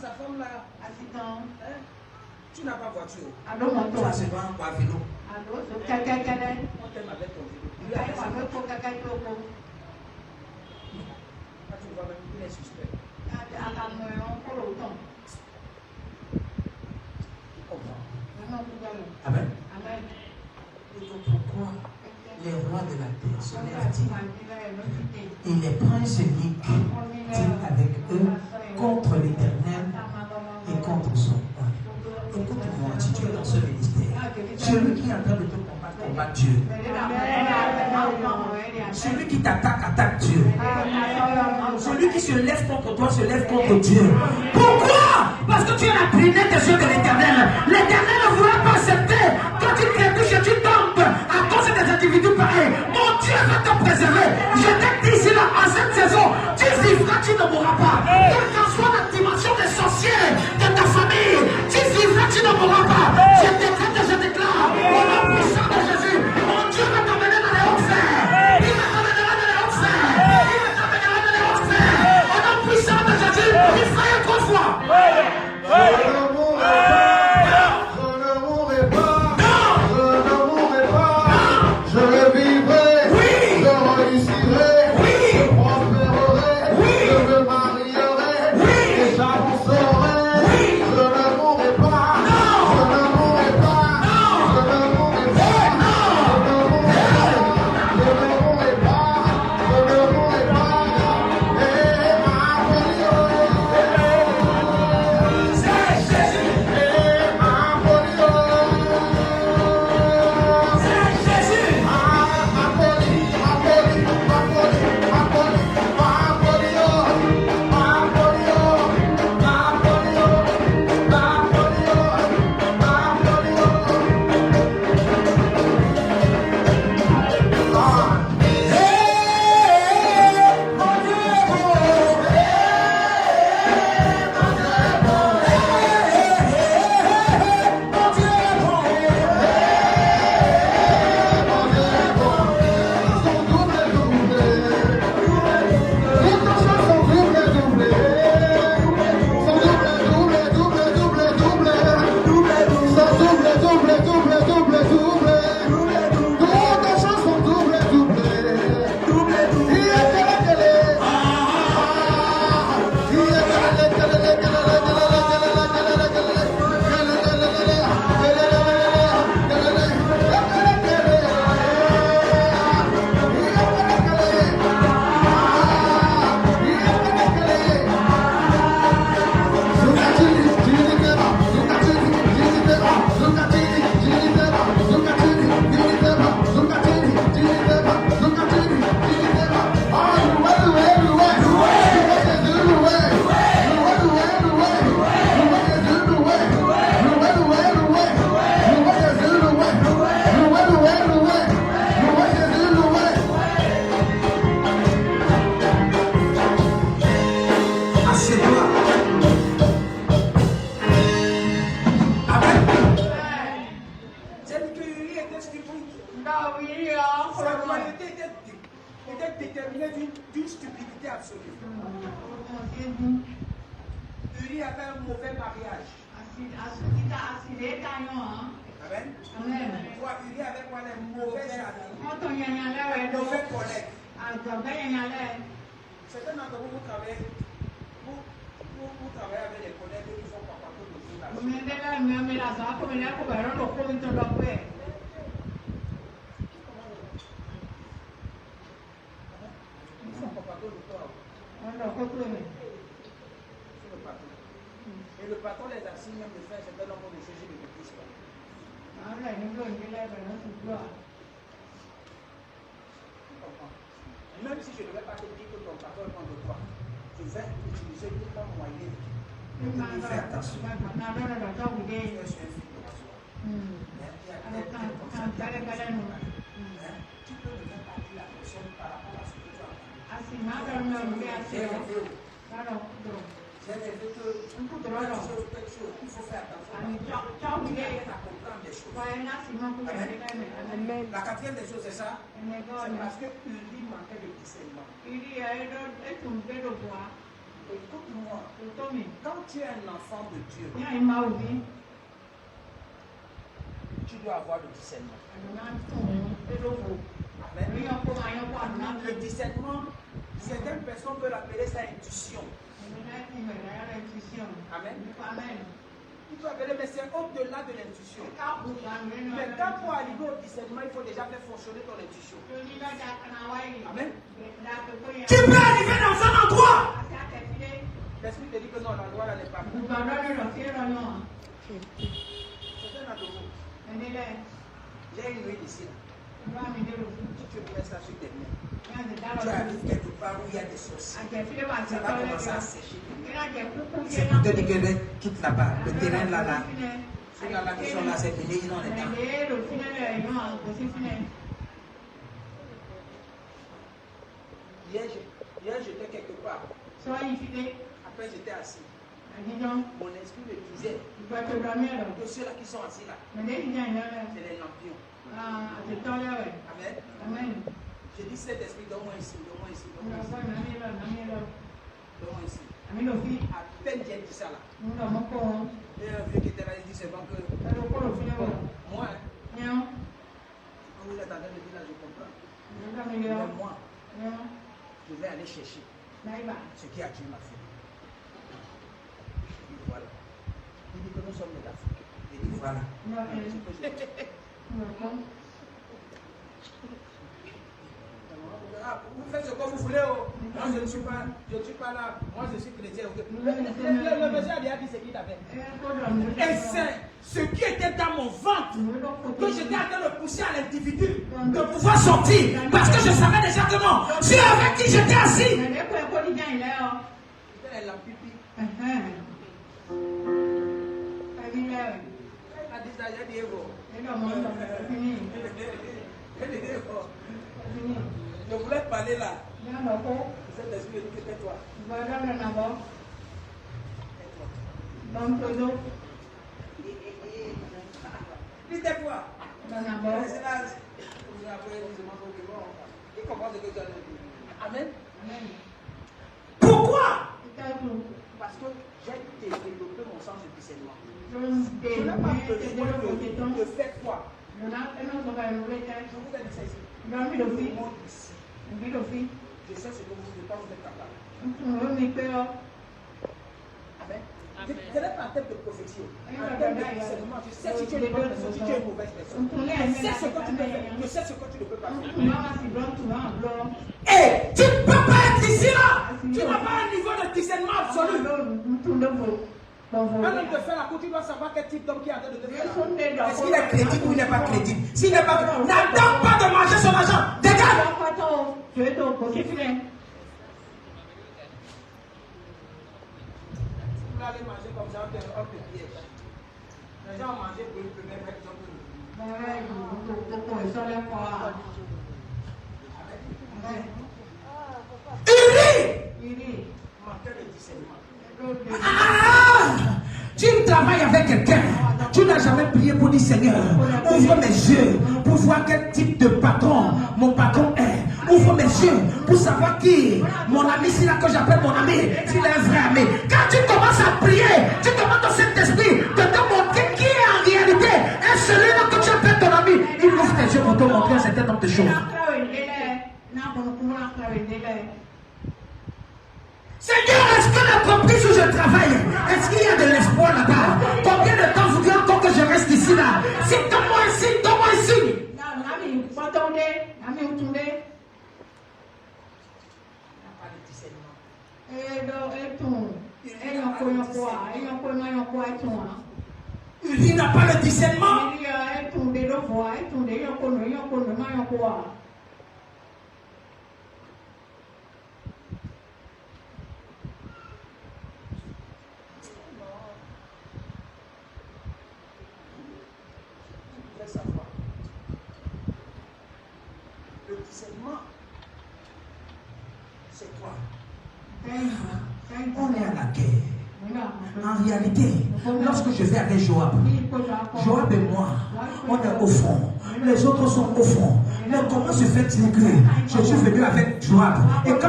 Speaker 1: Sa femme là. Tu n'as pas voiture. Tu as seulement pas vélo. On t'aime avec ton vélo. Quand tu vois même, il est suspect. Amen. Et pourquoi les rois de la terre se lèvent-ils et les princes uniques avec eux contre l'Éternel et contre son roi? Écoute-moi, si tu es dans ce ministère, celui qui est en train de te combattre, combat Dieu. Celui qui t'attaque, attaque Dieu. Celui qui se lève contre toi, se lève contre Dieu. Pourquoi? Parce que tu es la prunelle des yeux de l'Éternel. L'Éternel ne voudra pas accepter que tu trébuches et tu tombes à cause des individus pareils. Mon Dieu va te préserver. Je t'ai dit ici, là, en cette saison, tu vivras, tu ne mourras pas. Quelle qu'en soit la dimension des sorciers de ta famille, tu vivras, tu ne mourras pas. Je décrète et je déclare, au nom puissant de Jésus, mon Dieu va t'emmener dans les hautes sphères. Il va t'emmener dans les hautes sphères. Il va t'emmener dans les hautes sphères. Au nom puissant de Jésus, il faille trois fois. Oui. avait un mauvais mariage. Amen. Toi, Uri avait quoi? Les mauvais amis, les mauvais collègues. Certains d'entre vous, vous travaillez avec des collègues qui font papa tout le jour. Ils font papa tout le temps. C'est le patron. Et le patron les assigne même de faire un certain nombre de choses de plus. Même si je ne vais pas te dire que ton patron est contre toi, je vais utiliser tout un moyen de faire attention. Tu peux ne pas partir la personne par rapport à ce que tu as il faut faire attention. La quatrième des choses, c'est ça. C'est parce que Uri manquait de discernement. Écoute-moi. Quand tu es un enfant de Dieu, tu dois avoir le discernement. Amen. Le discernement, certaines personnes peuvent l'appeler ça intuition. Amen. Tu peux appeler, mais c'est au-delà de l'intuition. Mais quand pour arriver au discernement, il faut déjà faire fonctionner ton intuition. Amen. Tu peux arriver dans un endroit. L'esprit te dit que non, l'endroit là n'est pas bon. J'ai une nuit ici. Tu mets ça sur tes mains. Tu arrives quelque part où il y a des sorciers. Ça va commencer à sécher. C'est pour te dire que quitte là-bas, le terrain là. Ceux là qui sont là, c'est fini, ils ont les temps. Hier, j'étais quelque part. Après, j'étais assis. Mon esprit me disait que ceux-là qui sont assis là, c'est les lampions. Amen. J'ai dit cet esprit, donne-moi ici, donne-moi ici, donne-moi ici. À peine j'ai dit ça là. Et un vieux qui était là, il dit c'est bon que moi, vous êtes en train de dire là, je comprends. Mais moi, je vais aller chercher ce qui a tué ma fille. Il dit voilà. Il dit que nous sommes les Africains. Il dit voilà. Vous faites ce que vous voulez. Moi je ne suis pas là. Moi je suis chrétien. Le monsieur a dit ce qu'il avait. Et c'est ce qui était dans mon ventre que j'étais en train de pousser à l'individu de pouvoir sortir. Parce que je savais déjà que non. C'est avec qui j'étais assis. C'était la pipi. Elle a dit ça, j'ai dit je voulais parler là. Cet esprit dit que tais-toi. Dis tais-toi. Amen. Pourquoi? Parce que j'ai développé mon sens de discernement. Je n'ai pas besoin de faire quoi? Je vous ai dit ça ici. Je sais ce que vous ne pas vous êtes capable. Amen. Je n'ai pas en tête de prophétie. En tête de discernement, je sais si tu es une bonne personne, si tu es une mauvaise personne. Je sais ce que tu peux faire, je sais ce que tu ne peux pas faire. Et tu ne peux pas être ici là. Tu n'as pas un niveau de discernement absolu. Avant de faire la cour, tu dois savoir quel type d'homme qui est en train de te faire. Est-ce qu'il est crédible ou il n'est pas crédible? S'il n'est pas crédible, n'attends pas de manger son argent. Dégage! Vous allez manger comme ça, un peu piège. Les gens ont mangé pour le premier mec, ils ont Uri! Manquait de discernement. Tu travailles avec quelqu'un, tu n'as jamais prié pour dire Seigneur, ouvre mes yeux pour voir quel type de patron mon patron est, ouvre mes yeux pour savoir qui est mon ami, c'est là que j'appelle mon ami, s'il est un vrai ami. Quand tu commences à prier, tu demandes au Saint-Esprit de te montrer qui est en réalité. Et celui-là que tu appelles ton ami, il ouvre tes yeux pour te montrer un certain nombre de choses. Seigneur, est-ce que l'entreprise où je travaille, est-ce qu'il y a de l'espoir là-bas? Combien de temps voudrais encore que je reste ici là? Si donne-moi un signe, donne-moi un signe. Il n'a pas le discernement.
Speaker 3: Le discernement, c'est quoi?
Speaker 1: On est à la guerre. En réalité, lorsque je vais avec Joab et moi, on est au front. Les autres sont au front. Mais comment se fait-il que je suis venu avec Joab? Et quand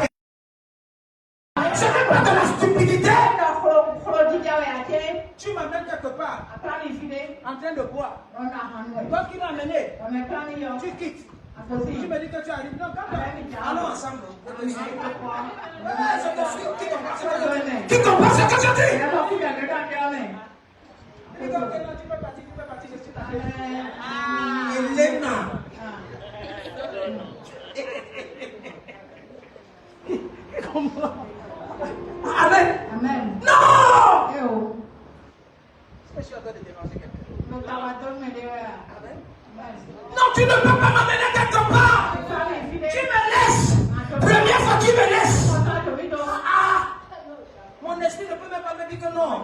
Speaker 1: ce n'est pas de la stupidité.
Speaker 3: Tu m'amènes quelque part en train de boire. Toi qui m'as amené, tu quittes. Tu me dis que tu arrives. Non, allons ensemble.
Speaker 1: Qui comprend ce que je dis?
Speaker 3: Tu peux partir, je suis là.
Speaker 1: Elena.
Speaker 3: Comment?
Speaker 1: Amen. Non!
Speaker 3: Je suis en train de déranger quelqu'un.
Speaker 1: Non, tu ne peux pas m'amener quelque part. Tu me laisses. Première fois, tu me laisses.
Speaker 3: Ah! Mon esprit ne peut même pas me dire que non.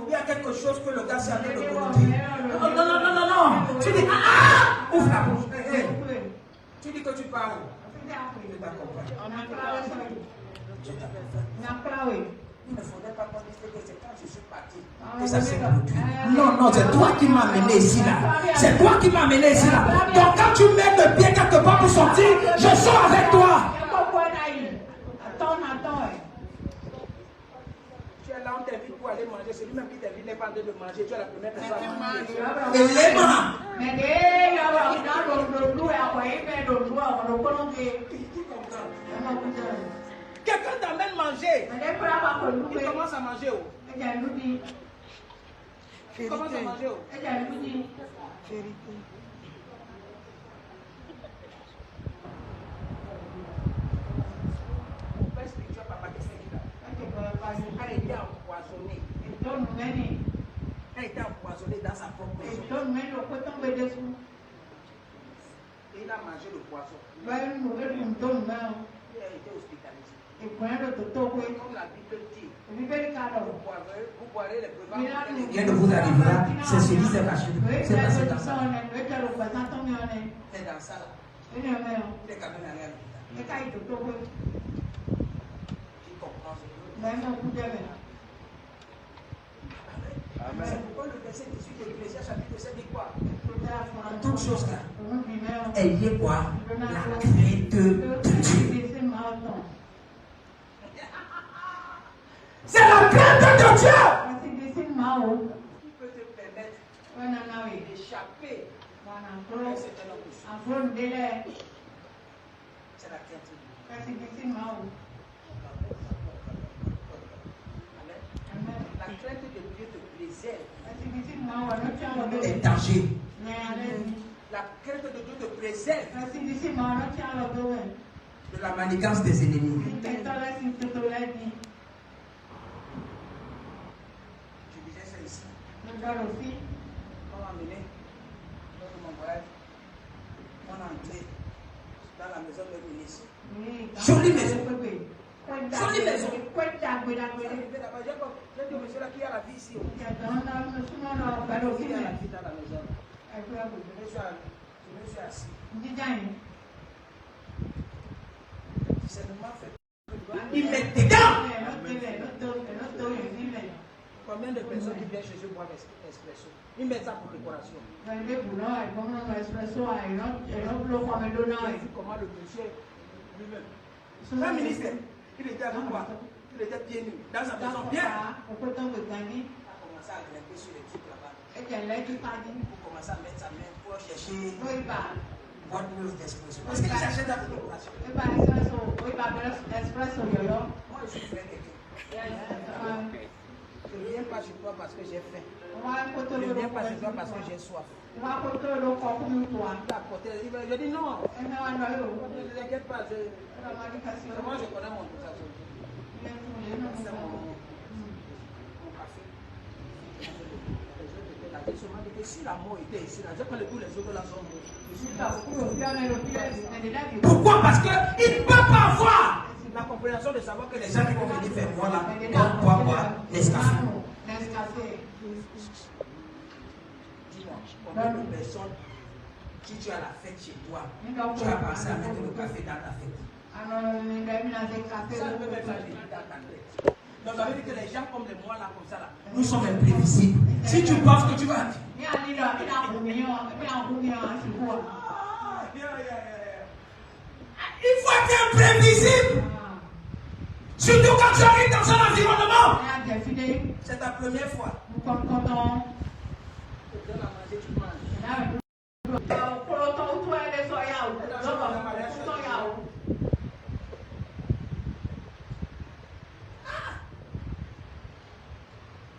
Speaker 3: Il y a quelque chose que le gars s'est en train de conduire.
Speaker 1: Non. Tu dis, ouvre la bouche.
Speaker 3: Tu dis que tu parles. Je t'accompagne. Il ne faudrait pas qu'on dise que c'est quand je suis parti que ça s'est produit.
Speaker 1: Non, c'est toi qui m'as amené ici là. C'est toi qui m'as amené ici là. Donc quand tu mets le pied quelque part pour sortir, je sors avec toi.
Speaker 3: Tu es là, on t'invite pour aller manger. C'est lui-même qui t'invite, n'est pas en train de manger. Tu es la première personne à manger. Quelqu'un t'amène manger. Il commence à manger. Il commence à manger. Mon père spirituel, papa, qui fait là? Elle était empoisonnée. Elle était empoisonnée dans sa propre maison. Et il a mangé le poisson. Il a été hospitalisé. Comme la Bible dit, vous boirez les breuvages.
Speaker 1: Rien ne vous arrivera. C'est celui qui s'est passé. C'est passé dans ça.
Speaker 3: C'est dans ça là. Il est quand même allé à l'hôpital. Il comprend ce que
Speaker 1: Amen.
Speaker 3: c'est pourquoi le verset 18 de l'Ecclésiaste chapitre 7 dit quoi?
Speaker 1: En toute chose là, ayez quoi? La crainte de Dieu. C'est la crainte de Dieu.
Speaker 3: Qui peut te permettre d'échapper à un certain nombre de choses. C'est la crainte de Dieu. Amen. La crainte de Dieu te préserve.
Speaker 1: Des dangers.
Speaker 3: La crainte de Dieu te préserve
Speaker 1: De la manigance des ennemis.
Speaker 3: Je disais ça ici. On m'a amené lors de mon voyage. On a entré dans la maison de ministre.
Speaker 1: Jolie maison.
Speaker 3: Jolie maison. J'ai dit au monsieur là qui a la vie ici. Qui a la vie dans la maison. Je me suis assis. C'est le mal fait.
Speaker 1: Il met dedans.
Speaker 3: Combien de personnes qui viennent chez eux boire l'espresso? Ils mettent ça pour décoration. J'ai vu comment le monsieur lui-même. Un ministère, il était avec quoi? Il était pieds nus, dans sa maison, bien.
Speaker 2: Au côté de Gandhi,
Speaker 3: Il a commencé à grimper sur les trucs là-bas.
Speaker 2: et qu'elle l'a dit pas dit.
Speaker 3: Pour commencer à mettre sa main pour chercher
Speaker 2: Oui, bah.
Speaker 3: what news d'expression. Parce qu'il cherchait dans la décoration.
Speaker 2: Oui, bah, espresso. Oui, bah, espresso, yo-yo.
Speaker 3: Moi, je suis frère quelqu'un. Je ne viens pas chez toi parce que j'ai faim. Je ne viens pas chez toi parce que j'ai soif.
Speaker 2: On va porter le corps comme toi.
Speaker 3: Je dis non. Ne t'inquiète pas. Moi, je connais mon tout ça. C'est mon café. Si la mort était ici, là, je peux tous les autres là sont morts.
Speaker 1: Pourquoi? Parce qu'il ne peut pas avoir
Speaker 3: La compréhension de savoir que
Speaker 1: les gens qui vont venir faire moi là, on doit boire Nescafé.
Speaker 3: Dis-moi, combien de personnes, si tu as la fête chez toi, tu as pensé à mettre le café dans ta fête? Ça ne peut même pas venir dans ta tête. Donc ça veut dire que les gens comme moi là, comme ça là,
Speaker 1: Nous sommes imprévisibles. Si tu penses que tu vas... Il faut être imprévisible. Surtout quand tu arrives dans un environnement.
Speaker 3: c'est ta première fois. Tu donnes à manger, tu manges.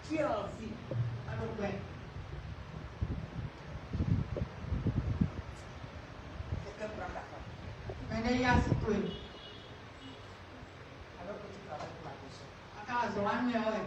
Speaker 3: Tu as envie. Quelqu'un prend ta femme. Alors que tu travailles pour la personne.